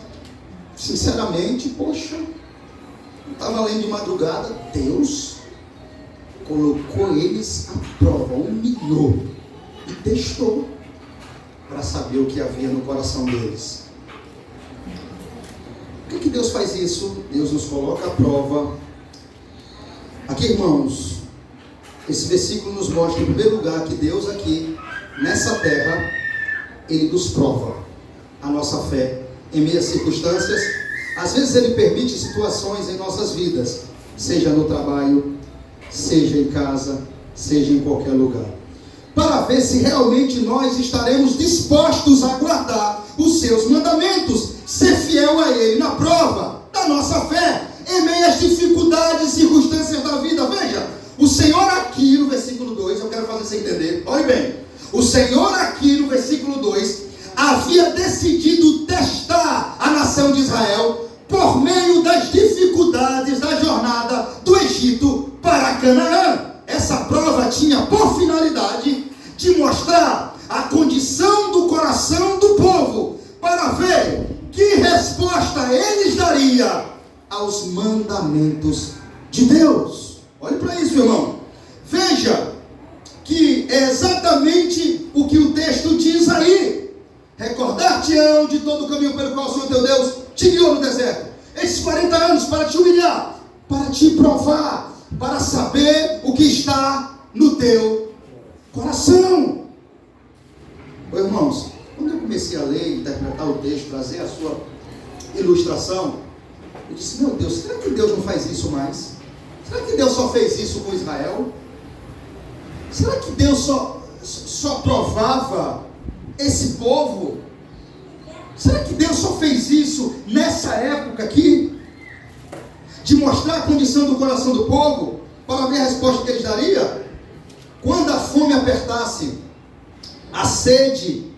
Sinceramente, poxa, eu estava lendo de madrugada, Deus colocou eles à prova, humilhou e testou para saber o que havia no coração deles. Por que Deus faz isso? Deus nos coloca à prova. Aqui, irmãos, esse versículo nos mostra, em primeiro lugar, que Deus aqui, nessa terra, Ele nos prova a nossa fé em meias circunstâncias. Às vezes Ele permite situações em nossas vidas, seja no trabalho, seja em casa, seja em qualquer lugar, para ver se realmente nós estaremos dispostos a guardar os seus mandamentos, ser fiel a Ele na prova da nossa fé, em meio às dificuldades e circunstâncias da vida. Veja, o Senhor aqui no versículo 2, eu quero fazer você entender, olhe bem, o Senhor aqui no versículo 2, havia decidido testar a nação de Israel por meio das dificuldades da jornada do Egito para Canaã. Essa prova tinha por finalidade de mostrar a condição do coração do povo, para ver que resposta eles dariam aos mandamentos de Deus. Olhe para isso, irmão. Veja que é exatamente o que o texto diz aí. Recordar-te-ão de todo o caminho pelo qual o Senhor teu Deus te guiou no deserto esses 40 anos, para te humilhar, para te provar, para saber o que está no teu coração. Irmãos, quando eu comecei a ler, interpretar o texto, trazer a sua ilustração, eu disse: meu Deus, será que Deus não faz isso mais? Será que Deus só fez isso com Israel? Será que Deus só provava esse povo? Será que Deus só fez isso nessa época aqui? De mostrar a condição do coração do povo, para ver a resposta que eles dariam? Quando a fome apertasse, a sede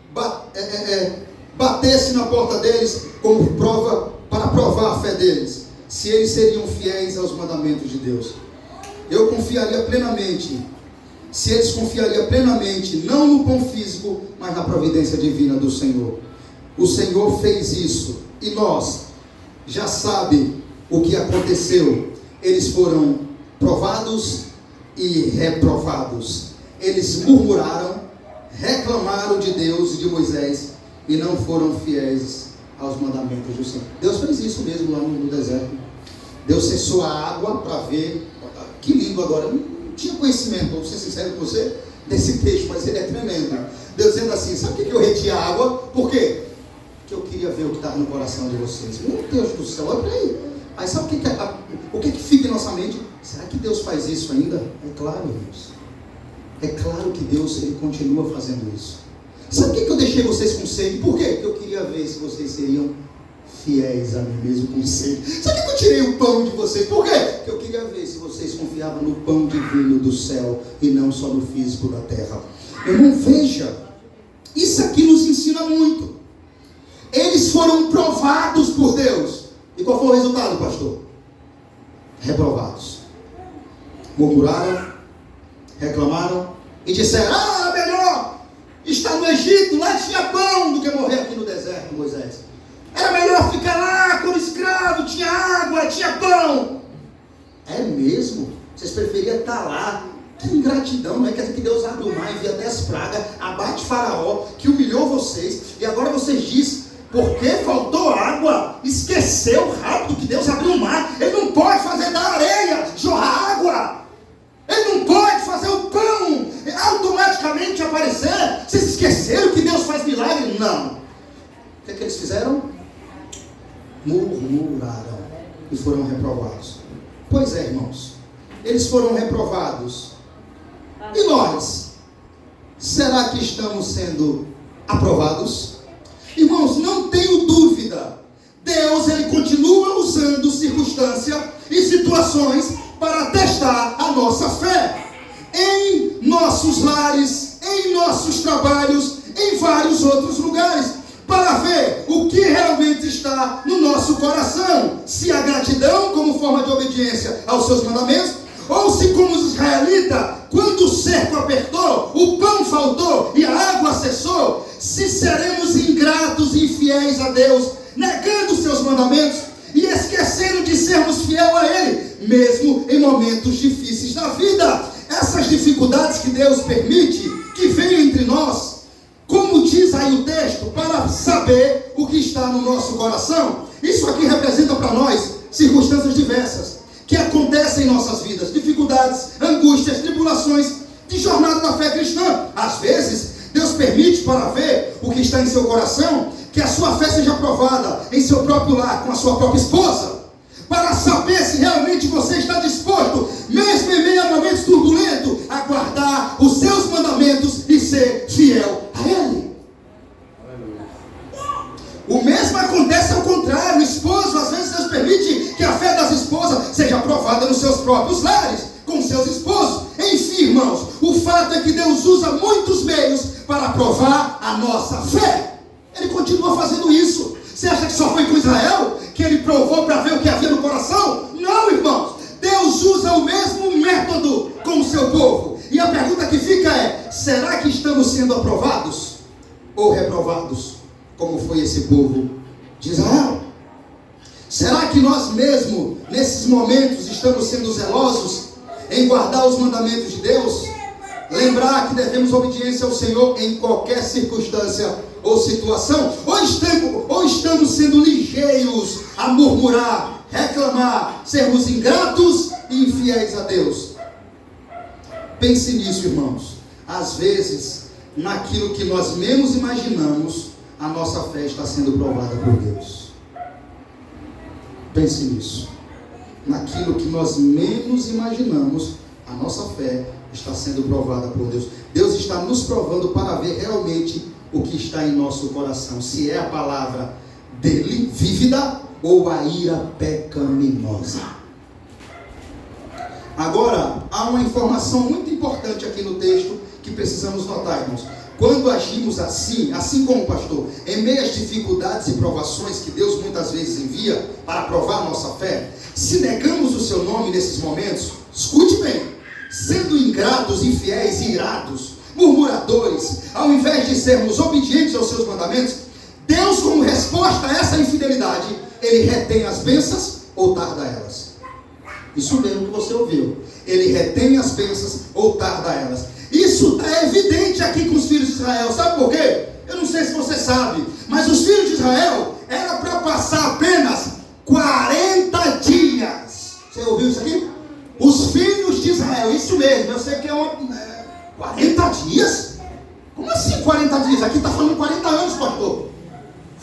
batesse na porta deles, como prova, para provar a fé deles, se eles seriam fiéis aos mandamentos de Deus. Eu confiaria plenamente, se eles confiariam plenamente, não no pão físico, mas na providência divina do Senhor. O Senhor fez isso, e nós já sabe o que aconteceu. Eles foram provados, e reprovados. Eles murmuraram, reclamaram de Deus e de Moisés e não foram fiéis aos mandamentos do Senhor. Deus fez isso mesmo lá no deserto. Deus cessou a água para ver. Que lindo agora. Eu não tinha conhecimento, vou ser sincero com você, desse texto, mas ele é tremendo. Deus dizendo assim: sabe por que eu reti a água? Por quê? Porque eu queria ver o que estava no coração de vocês. Meu Deus do céu, olha para aí. Aí sabe o que fica em nossa mente? Será que Deus faz isso ainda? É claro, irmãos. É claro que Deus, ele continua fazendo isso. Sabe por que eu deixei vocês com sede? Por quê? Porque eu queria ver se vocês seriam fiéis a mim mesmo com sede. Sabe por que eu tirei o pão de vocês? Por quê? Porque eu queria ver se vocês confiavam no pão divino do céu e não só no físico da terra. Irmão, veja, isso aqui nos ensina muito. Eles foram provados por Deus. E qual foi o resultado, pastor? Reprovados. Murmuraram, reclamaram e disseram: era melhor estar no Egito, lá tinha pão, do que morrer aqui no deserto, Moisés. Era melhor ficar lá como escravo, tinha água, tinha pão. É mesmo? Vocês preferiam estar lá? Que ingratidão, não é? Quer dizer que Deus abre o mar, envia 10 pragas, abate Faraó, que humilhou vocês, e agora vocês dizem: porque faltou água, esqueceu rápido que Deus abriu o mar. Ele não pode fazer da areia jorrar água. Ele não pode fazer o pão automaticamente aparecer. Vocês esqueceram que Deus faz milagre? Não. O que é que eles fizeram? Murmuraram e foram reprovados. Pois é, irmãos, eles foram reprovados. E nós? Será que estamos sendo aprovados? Irmãos, não tenho dúvida, Deus, ele continua usando circunstâncias e situações para testar a nossa fé, em nossos lares, em nossos trabalhos, em vários outros lugares, para ver o que realmente está no nosso coração, se a gratidão como forma de obediência aos seus mandamentos, ou se como os israelitas, quando o cerco apertou, o pão faltou e a água cessou, se seremos ingratos e infiéis a Deus, negando seus mandamentos e esquecendo de sermos fiel a Ele, mesmo em momentos difíceis da vida. Essas dificuldades que Deus permite que venham entre nós, como diz aí o texto, para saber o que está no nosso coração. Isso aqui representa para nós circunstâncias diversas que acontecem em nossas vidas, dificuldades, angústias, tribulações de jornada da fé cristã. Às vezes Deus permite para ver o que está em seu coração, que a sua fé seja provada em seu próprio lar, com a sua própria esposa, para saber se realmente você está disposto, mesmo em meio a momentos turbulentos, a guardar os seus mandamentos e ser fiel a Ele. O mesmo acontece ao contrário. O esposo, às vezes Deus permite que a fé das esposas seja provada nos seus próprios lares, com seus esposos. Enfim, irmãos, o fato é que Deus usa muitos meios para provar a nossa fé. Ele continua fazendo isso. Você acha que só foi com Israel que ele provou para ver o que havia no coração? Não, irmãos. Deus usa o mesmo método com o seu povo. E a pergunta que fica é: será que estamos sendo aprovados ou reprovados, como foi esse povo de Israel? Será que nós mesmos, nesses momentos, estamos sendo zelosos em guardar os mandamentos de Deus? Lembrar que devemos obediência ao Senhor em qualquer circunstância ou situação? Ou estamos sendo ligeiros a murmurar, reclamar, sermos ingratos e infiéis a Deus? Pense nisso, irmãos. Às vezes, naquilo que nós menos imaginamos, a nossa fé está sendo provada por Deus. Pense nisso. Naquilo que nós menos imaginamos, a nossa fé está sendo provada por Deus. Deus está nos provando para ver realmente o que está em nosso coração. Se é a palavra dele, vívida, ou a ira pecaminosa. Agora, há uma informação muito importante aqui no texto que precisamos notar, irmãos. Quando agimos assim como o pastor, em meio às dificuldades e provações que Deus muitas vezes envia para provar a nossa fé, se negamos o seu nome nesses momentos, escute bem, sendo ingratos, infiéis, irados, murmuradores, ao invés de sermos obedientes aos seus mandamentos, Deus, como resposta a essa infidelidade, Ele retém as bênçãos ou tarda elas. Isso mesmo que você ouviu. Ele retém as bênçãos ou tarda elas. Isso é evidente aqui com os filhos de Israel. Sabe por quê? Eu não sei se você sabe, mas os filhos de Israel era para passar apenas 40 dias. Você ouviu isso aqui? Os filhos de Israel, isso mesmo. Eu sei que é 40 dias? Como assim 40 dias? Aqui está falando 40 anos, pastor.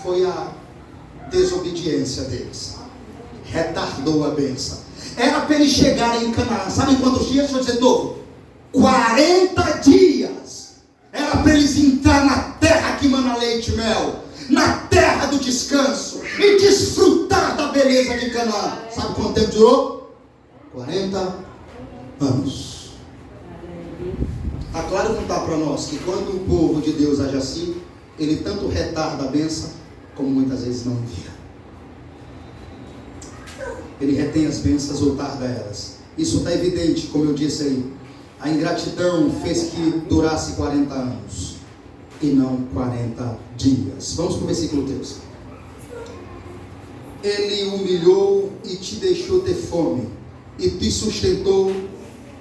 Foi a desobediência deles. Retardou a bênção. Era para eles chegarem em Canaã. Sabe quantos dias? Deixa eu dizer de novo. 40 dias. Era para eles entrar na terra que mana leite e mel. Na terra do descanso. E desfrutar da beleza de Canaã. Sabe quanto tempo durou? 40 anos. Está claro que está para nós que quando o povo de Deus age assim, ele tanto retarda a bênção, como muitas vezes não envia. Ele retém as bênçãos ou tarda elas. Isso está evidente, como eu disse aí. A ingratidão fez que durasse 40 anos e não 40 dias. Vamos para o versículo 3. Ele humilhou e te deixou ter fome, e te sustentou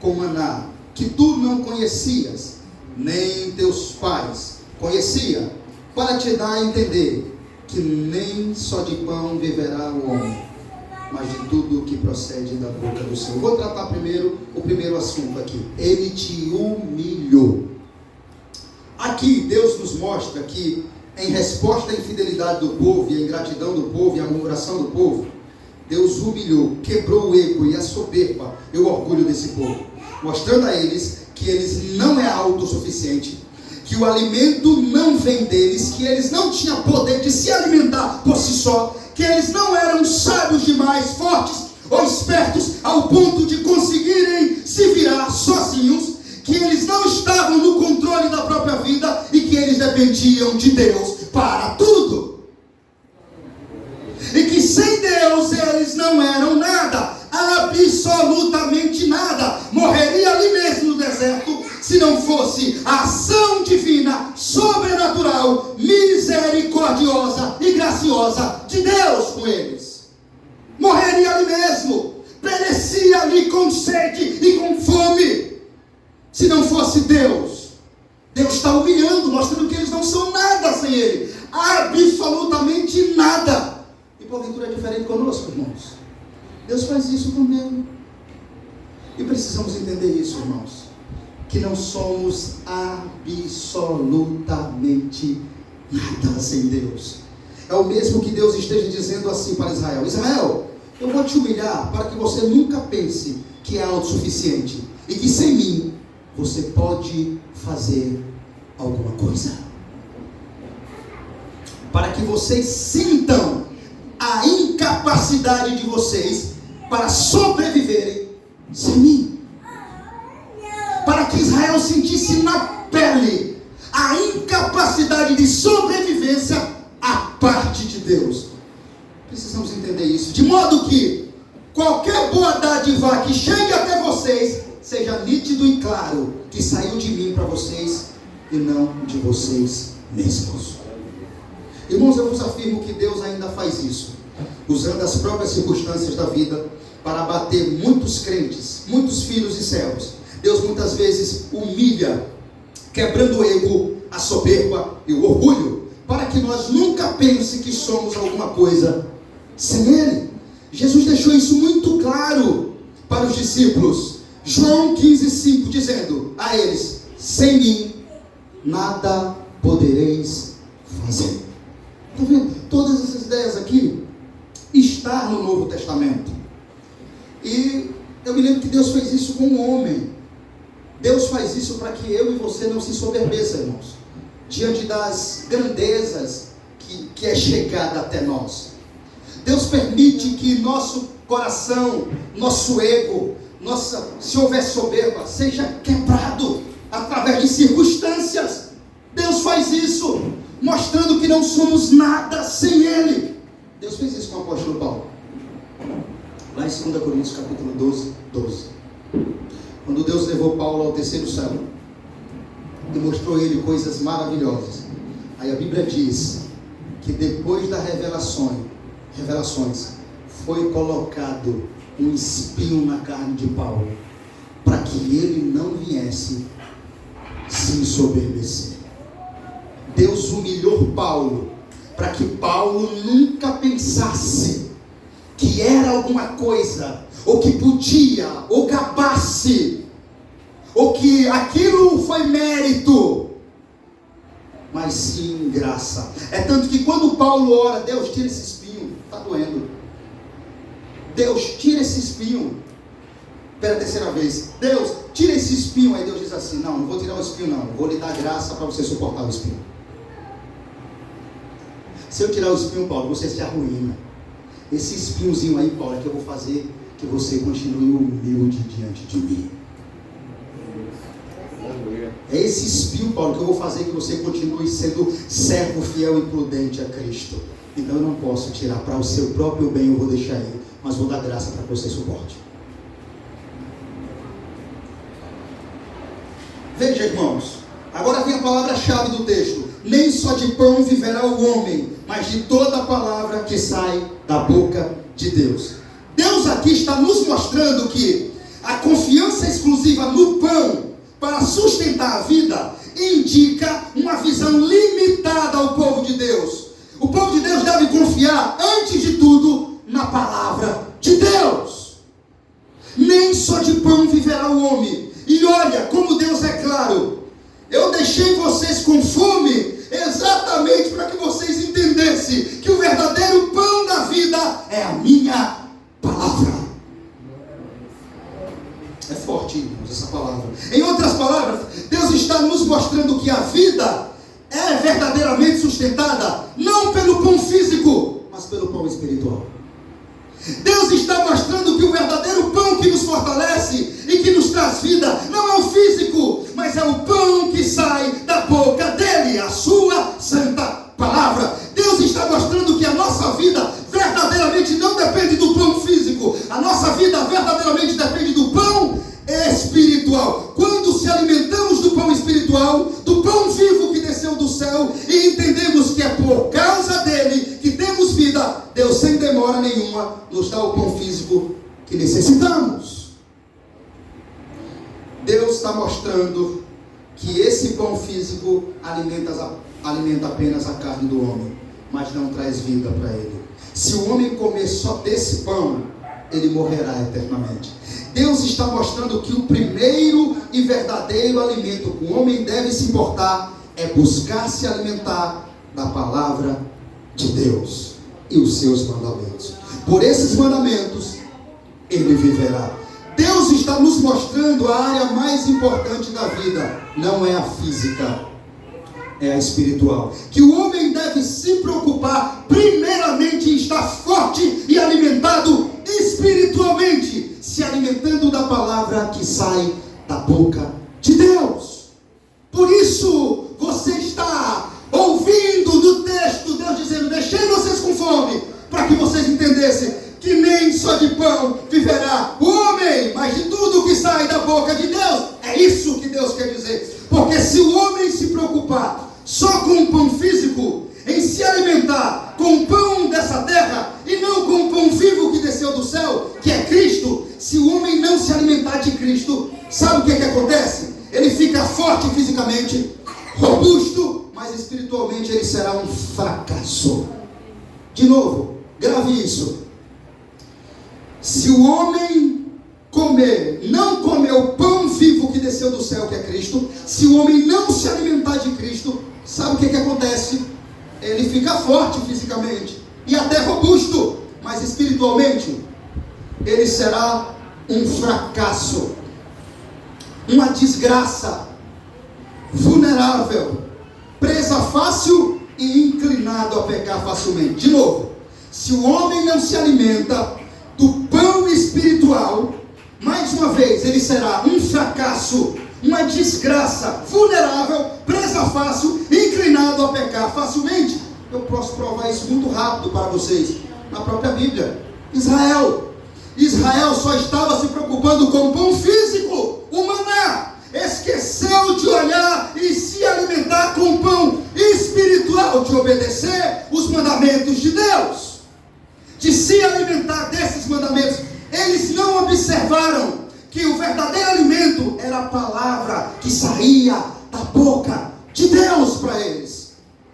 com maná, que tu não conhecias, nem teus pais conhecia, para te dar a entender que nem só de pão viverá o homem, mas de tudo que procede da boca do Senhor. Vou tratar primeiro o primeiro assunto aqui. Ele te humilhou. Aqui Deus nos mostra que, em resposta à infidelidade do povo, e à ingratidão do povo, e à murmuração do povo, Deus humilhou, quebrou o ego e a soberba e o orgulho desse povo, mostrando a eles que eles não é autossuficiente, que o alimento não vem deles, que eles não tinham poder de se alimentar por si só, que eles não eram sábios demais, fortes ou espertos ao ponto de conseguirem se virar sozinhos, que eles não estavam no controle da própria vida e que eles dependiam de Deus para tudo. E que sem Deus eles não eram nada, absolutamente nada. Morreria ali mesmo no deserto se não fosse a ação divina, sobrenatural, misericordiosa e graciosa de Deus com eles. Morreria ali mesmo, perecia ali com sede e com fome, se não fosse Deus. Deus está humilhando, mostrando que eles não são nada sem Ele, absolutamente nada. E porventura é diferente conosco, irmãos. Deus faz isso também. E precisamos entender isso, irmãos, que não somos absolutamente nada sem Deus. É o mesmo que Deus esteja dizendo assim para Israel: Israel, eu vou te humilhar para que você nunca pense que é autossuficiente e que sem mim você pode fazer alguma coisa. Para que vocês sintam a incapacidade de vocês para sobreviverem sem mim. Para que Israel sentisse na pele a incapacidade de sobrevivência à parte de Deus. Precisamos entender isso, de modo que qualquer boa dádiva que chegue até vocês seja nítido e claro que saiu de mim para vocês e não de vocês mesmos. Irmãos, eu vos afirmo que Deus ainda faz isso, usando as próprias circunstâncias da vida para abater muitos crentes, muitos filhos e servos. Deus muitas vezes humilha, quebrando o ego, a soberba e o orgulho, para que nós nunca pensemos que somos alguma coisa sem Ele. Jesus deixou isso muito claro para os discípulos. João 15:5, dizendo a eles: sem mim nada podereis fazer. Está vendo? Todas essas ideias aqui estão no Novo Testamento. E eu me lembro que Deus fez isso com o homem. Deus faz isso para que eu e você não se soberbeça, irmãos, diante das grandezas que é chegada até nós. Deus permite que nosso coração, nosso ego, se houver soberba, seja quebrado através de circunstâncias. Deus faz isso, mostrando que não somos nada sem Ele. Deus fez isso com o apóstolo Paulo, lá em 2 Coríntios capítulo 12. Quando Deus levou Paulo ao terceiro céu e mostrou a ele coisas maravilhosas, aí a Bíblia diz que depois das revelações foi colocado um espinho na carne de Paulo, para que ele não viesse se ensoberbecer. Deus humilhou Paulo, para que Paulo nunca pensasse que era alguma coisa, ou que podia, ou gabasse, ou que aquilo foi mérito, mas sim graça. É tanto que quando Paulo ora, Deus tira esse espinho, está doendo. Deus tira esse espinho. Pela terceira vez, Deus tira esse espinho. Aí Deus diz assim: não vou tirar o espinho não, vou lhe dar graça para você suportar o espinho. Se eu tirar o espinho, Paulo, você se arruína. Esse espinhozinho aí, Paulo, é que eu vou fazer que você continue humilde diante de mim. É esse espinho, Paulo, que eu vou fazer que você continue sendo servo fiel e prudente a Cristo. Então eu não posso tirar. Para o seu próprio bem eu vou deixar ele, mas vou dar graça para que você suporte. Veja, irmãos, agora vem a palavra-chave do texto: nem só de pão viverá o homem, mas de toda a palavra que sai da boca de Deus. Deus aqui está nos mostrando que a confiança exclusiva no pão para sustentar a vida indica uma visão limitada ao povo de Deus. O povo de Deus deve confiar, antes de tudo, na palavra de Deus. Nem só de pão viverá o homem. E olha como Deus é claro: eu deixei vocês com fome exatamente para que vocês entendessem que o verdadeiro pão da vida é a minha palavra. É forte, irmãos, essa palavra. Em outras palavras, Deus está nos mostrando que a vida é verdadeiramente sustentada não pelo pão físico, mas pelo pão espiritual. Deus está mostrando que o verdadeiro pão que nos fortalece e que nos traz vida não é o físico, mas é o pão que sai da boca dele, a sua santa palavra. Deus está mostrando que a nossa vida verdadeiramente não depende do pão físico. A nossa vida verdadeiramente depende do pão espiritual. Quando se alimentamos do pão espiritual, do pão vivo que desceu do céu, e entendemos que é por causa dele que temos vida, Deus sem demora nenhuma nos dá o pão físico que necessitamos. Deus está mostrando que esse pão físico alimenta apenas a carne do homem, mas não traz vida para ele. Se o homem comer só desse pão, ele morrerá eternamente. Deus está mostrando que o primeiro e verdadeiro alimento que o homem deve se importar é buscar se alimentar da palavra de Deus e os seus mandamentos. Por esses mandamentos ele viverá. Deus está nos mostrando a área mais importante da vida. Não é a física, é a espiritual. Que o homem deve se preocupar primeiramente em estar forte e alimentado espiritualmente, se alimentando da palavra que sai da boca de Deus. Por isso você está ouvindo no texto Deus dizendo: deixei vocês com fome, para que vocês entendessem que nem só de pão viverá o homem, mas de tudo que sai da boca de Deus. É isso que Deus quer dizer. Porque se o homem se preocupar só com o pão físico, em se alimentar com o pão dessa terra e não com o pão vivo que desceu do céu, que é Cristo, se o homem não se alimentar de Cristo, sabe o que acontece? Ele fica forte fisicamente, robusto, mas espiritualmente ele será um fracasso. De novo, grave isso. Se o homem não comer o pão vivo que desceu do céu, que é Cristo, se o homem não se alimentar de Cristo, sabe o que acontece? Ele fica forte fisicamente e até robusto, mas espiritualmente ele será um fracasso, uma desgraça, vulnerável, presa fácil e inclinado a pecar facilmente. De novo, se o homem não se alimenta do pão espiritual, mais uma vez ele será um fracasso, uma desgraça, vulnerável, presa fácil, inclinado a pecar facilmente. Eu posso provar isso muito rápido para vocês, na própria Bíblia. Israel só estava se preocupando com o pão físico, o maná. Esqueceu de olhar e se alimentar com o pão espiritual, de obedecer os mandamentos de Deus, de se alimentar mandamentos. Eles não observaram que o verdadeiro alimento era a palavra que saía da boca de Deus para eles.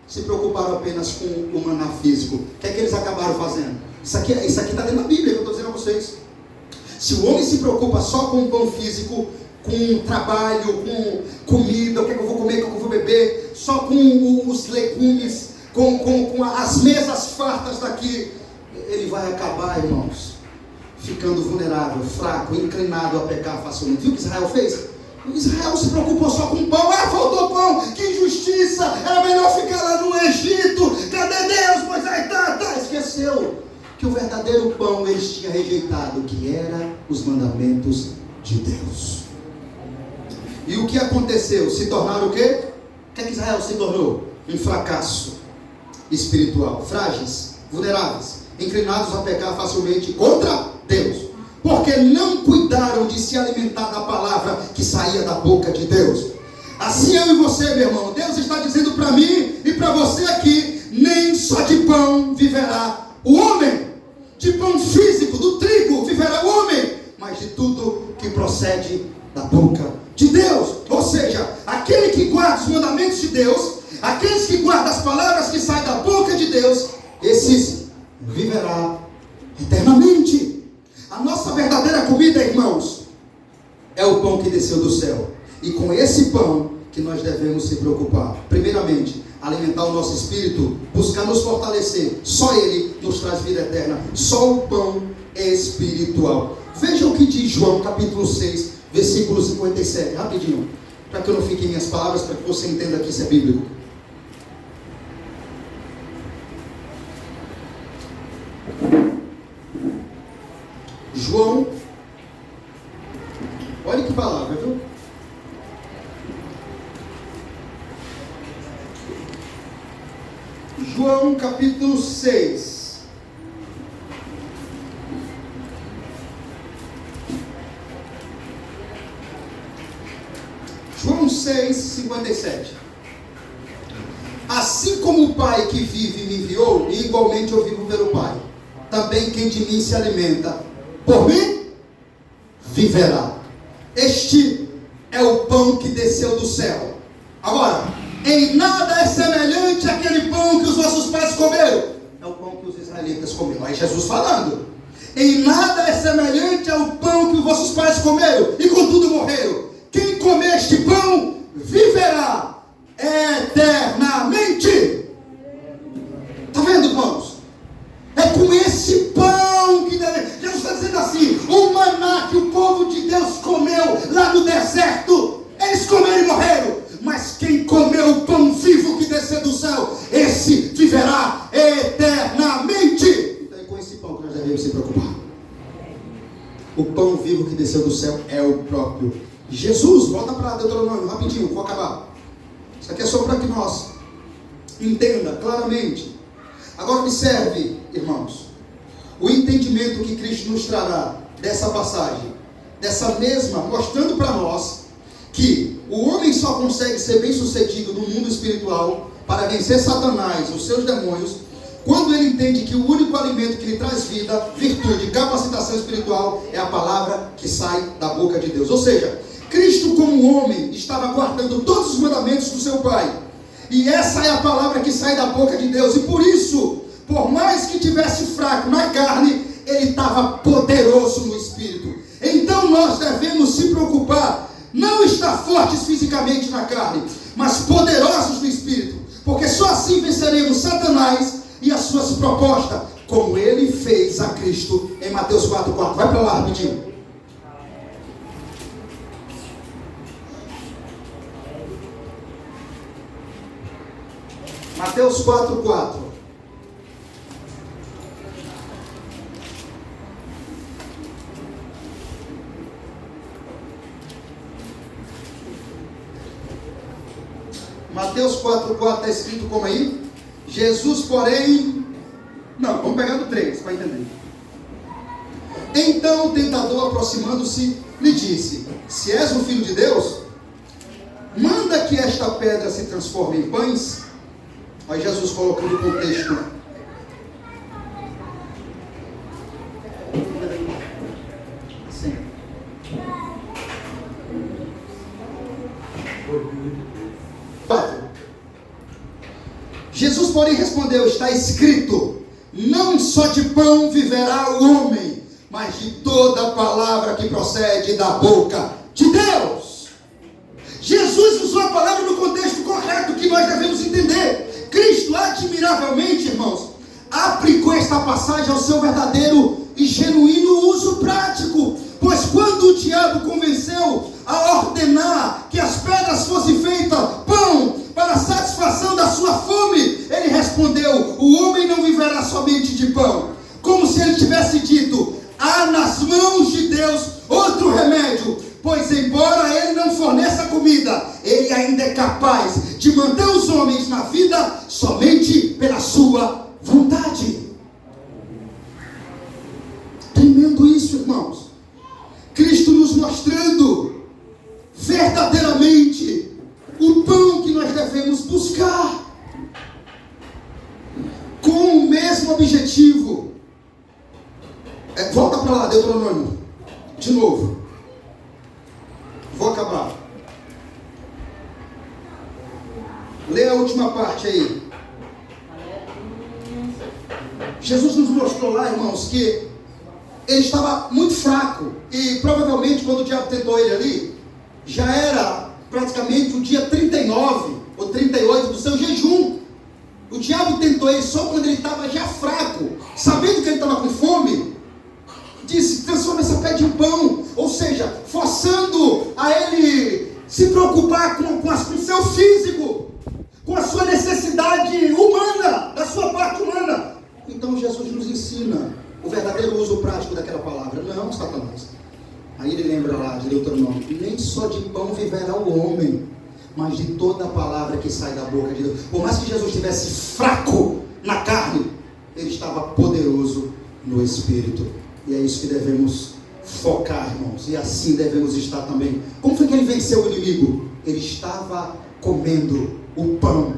Se preocuparam apenas com o maná físico. O que é que eles acabaram fazendo? Isso aqui está dentro da Bíblia que eu estou dizendo a vocês. Se o homem se preocupa só com o pão físico, com trabalho, com comida, o que é que eu vou comer, o que é que eu vou beber, só com os legumes, com as mesas fartas daqui, ele vai acabar, irmãos, ficando vulnerável, fraco, inclinado a pecar facilmente. Viu o que Israel fez? Israel se preocupou só com pão. Faltou pão, que injustiça, era melhor ficar lá no Egito. Cadê Deus? Pois aí esqueceu que o verdadeiro pão eles tinham rejeitado, que era os mandamentos de Deus. E o que aconteceu? Se tornaram o quê? O que é que Israel se tornou? Um fracasso espiritual, frágeis, vulneráveis, inclinados a pecar facilmente contra Deus, porque não cuidaram de se alimentar da palavra que saía da boca de Deus. Assim eu e você, meu irmão, Deus está dizendo para mim e para você aqui: nem só de pão viverá o homem, de pão físico, do trigo viverá o homem, mas de tudo que procede da boca de Deus. Ou seja, aquele que guarda os mandamentos de Deus, aqueles que guardam as palavras que saem da boca de Deus, esses viverá eternamente. A nossa verdadeira comida, irmãos, é o pão que desceu do céu. E com esse pão que nós devemos se preocupar. Primeiramente, alimentar o nosso espírito, buscar nos fortalecer. Só Ele nos traz vida eterna. Só o pão espiritual. Veja o que diz João capítulo 6, versículo 57. Rapidinho, para que eu não fique em minhas palavras, para que você entenda que isso é bíblico. João, olha que palavra, viu? João capítulo 6. João 6, 57. Assim como o Pai que vive me enviou, e igualmente eu vivo pelo Pai, também quem de mim se alimenta por mim viverá. Este é o pão que desceu do céu. Agora, em nada é semelhante àquele pão que os nossos pais comeram. É o pão que os israelitas comeram. Aí Jesus falando: em nada é semelhante ao pão que os vossos pais comeram e contudo morreram. Quem comer este pão viverá eternamente. Está vendo, irmãos? É com esse pão que Jesus está dizendo assim: o maná que o povo de Deus comeu lá no deserto, eles comeram e morreram. Mas quem comeu o pão vivo que desceu do céu, esse viverá eternamente. Então é com esse pão que nós devemos se preocupar. O pão vivo que desceu do céu é o próprio Jesus. Volta para Deuteronômio, rapidinho, vou acabar. Isso aqui é só para que nós entenda claramente. Agora observe, irmãos, o entendimento que Cristo nos trará dessa passagem, dessa mesma, mostrando para nós que o homem só consegue ser bem sucedido no mundo espiritual para vencer Satanás, os seus demônios, quando ele entende que o único alimento que lhe traz vida, virtude, capacitação espiritual é a palavra que sai da boca de Deus. Ou seja, Cristo como homem estava guardando todos os mandamentos do seu Pai, e essa é a palavra que sai da boca de Deus, e por isso, por mais que tivesse fraco na carne, ele estava poderoso no espírito. Então nós devemos se preocupar, não estar fortes fisicamente na carne, mas poderosos no espírito, porque só assim venceremos Satanás e as suas propostas, como ele fez a Cristo em Mateus 4,4. Vai para lá rapidinho. Mateus 4,4. Mateus 4,4 está escrito como aí? Jesus, porém... Não, vamos pegar do 3 para entender. Então o tentador, aproximando-se, lhe disse: se és o filho de Deus, manda que esta pedra se transforme em pães. Aí Jesus colocando o contexto. Jesus, porém, respondeu: está escrito, não só de pão viverá o homem, mas de toda palavra que procede da boca de Deus. Jesus usou a palavra no contexto correto que nós devemos entender. Cristo, admiravelmente, irmãos, aplicou esta passagem ao seu verdadeiro e genuíno uso prático. Pois quando o diabo convenceu a ordenar que as pedras fossem feitas pão para a satisfação da sua fome, ele respondeu: o homem não viverá somente de pão. Como se ele tivesse dito: há nas mãos de Deus outro remédio, pois embora ele não forneça comida, ele ainda é capaz de manter os homens na vida somente pela sua vontade. Tremendo isso, irmãos. Cristo nos mostrando verdadeiramente o pão que nós devemos buscar, com o mesmo objetivo. Volta para lá, Deuteronômio, de novo. Vou acabar. Lê a última parte aí. Jesus nos mostrou lá, irmãos, que ele estava muito fraco. E provavelmente quando o diabo tentou ele ali, já era praticamente o dia 39 ou 38 do seu jejum. O diabo tentou ele só quando ele estava já fraco, sabendo que ele estava com fome. Disse: transforma essa pedra em pão. Ou seja, forçando a ele se preocupar com o seu físico, com a sua necessidade humana, da sua parte humana. Então Jesus nos ensina o verdadeiro uso prático daquela palavra. Não, Satanás. Aí ele lembra lá de Deuteronômio: nem só de pão viverá o homem, mas de toda a palavra que sai da boca de Deus. Por mais que Jesus estivesse fraco na carne, ele estava poderoso no Espírito. E é isso que devemos focar, irmãos. E assim devemos estar também. Como foi que ele venceu o inimigo? Ele estava comendo o pão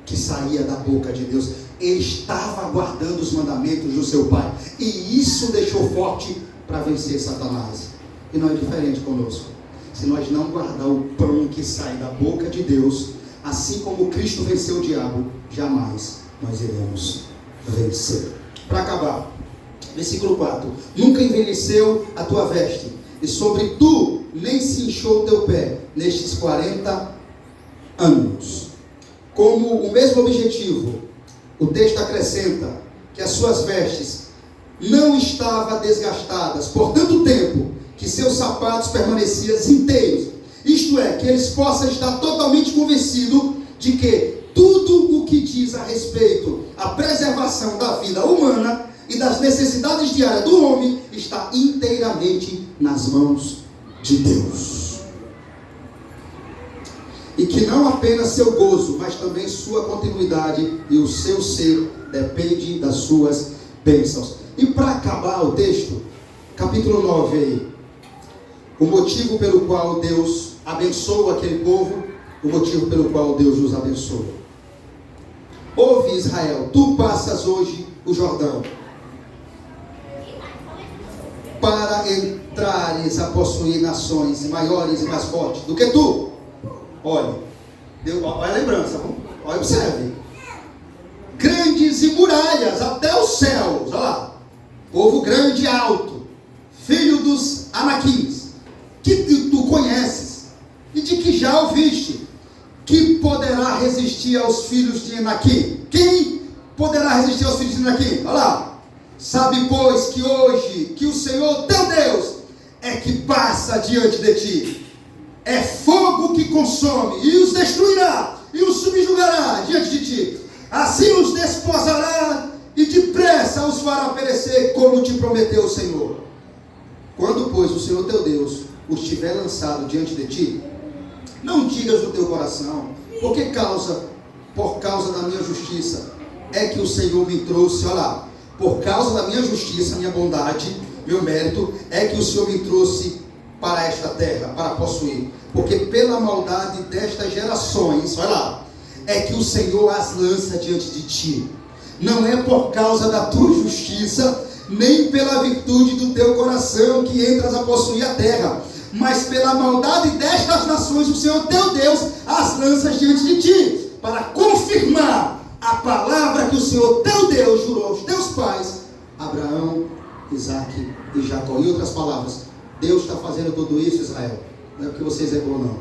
que saía da boca de Deus. Ele estava guardando os mandamentos do seu Pai. E isso deixou forte para vencer Satanás. E não é diferente conosco. Se nós não guardar o pão que sai da boca de Deus, assim como Cristo venceu o diabo, jamais nós iremos vencer. Para acabar, versículo 4: nunca envelheceu a tua veste, e sobre tu nem se inchou o teu pé, nestes 40 anos. Como o mesmo objetivo, o texto acrescenta que as suas vestes não estavam desgastadas por tanto tempo, que seus sapatos permaneciam inteiros. Isto é, que eles possam estar totalmente convencidos de que tudo o que diz a respeito à preservação da vida humana e das necessidades diárias do homem está inteiramente nas mãos de Deus. E que não apenas seu gozo, mas também sua continuidade e o seu ser depende das suas bênçãos. E para acabar o texto, capítulo 9 aí, o motivo pelo qual Deus abençoa aquele povo, o motivo pelo qual Deus nos abençoa. Ouve, Israel, tu passas hoje o Jordão, para entrares a possuir nações maiores e mais fortes do que tu. Olha a lembrança, olha, observe. Grandes e muralhas até os céus, olha lá. Povo grande e alto, filho dos Anaquins, que tu conheces e de que já ouviste, que poderá resistir aos filhos de Enaquim? Quem poderá resistir aos filhos de Enaquim? Olha lá. Sabe, pois, que hoje, que o Senhor teu Deus é que passa diante de ti. É fogo que consome e os destruirá e os subjugará diante de ti. Assim os desposará e depressa os fará perecer, como te prometeu o Senhor. Quando, pois, o Senhor teu Deus os tiver lançado diante de ti, não digas no teu coração: por causa da minha justiça é que o Senhor me trouxe. Olha lá, por causa da minha justiça, minha bondade, meu mérito, é que o Senhor me trouxe para esta terra, para possuir. Porque pela maldade destas gerações, olha lá, é que o Senhor as lança diante de ti. Não é por causa da tua justiça, nem pela virtude do teu coração que entras a possuir a terra, mas pela maldade destas nações, o Senhor teu Deus as lança diante de ti, para confirmar a palavra que o Senhor, teu Deus, jurou aos teus pais, Abraão, Isaque e Jacó. Em outras palavras, Deus está fazendo tudo isso, Israel. Não é porque vocês é bom, não.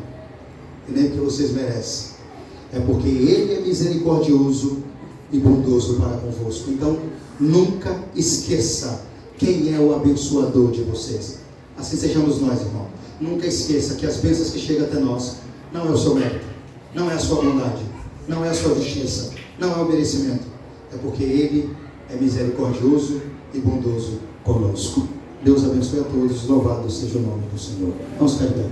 E nem porque vocês merecem. É porque Ele é misericordioso e bondoso para convosco. Então, nunca esqueça quem é o abençoador de vocês. Assim sejamos nós, irmão. Nunca esqueça que as bênçãos que chegam até nós não é o seu mérito, não é a sua bondade, não é a sua justiça, não é o merecimento. É porque Ele é misericordioso e bondoso conosco. Deus abençoe a todos. Louvado seja o nome do Senhor. Vamos ficar de pé.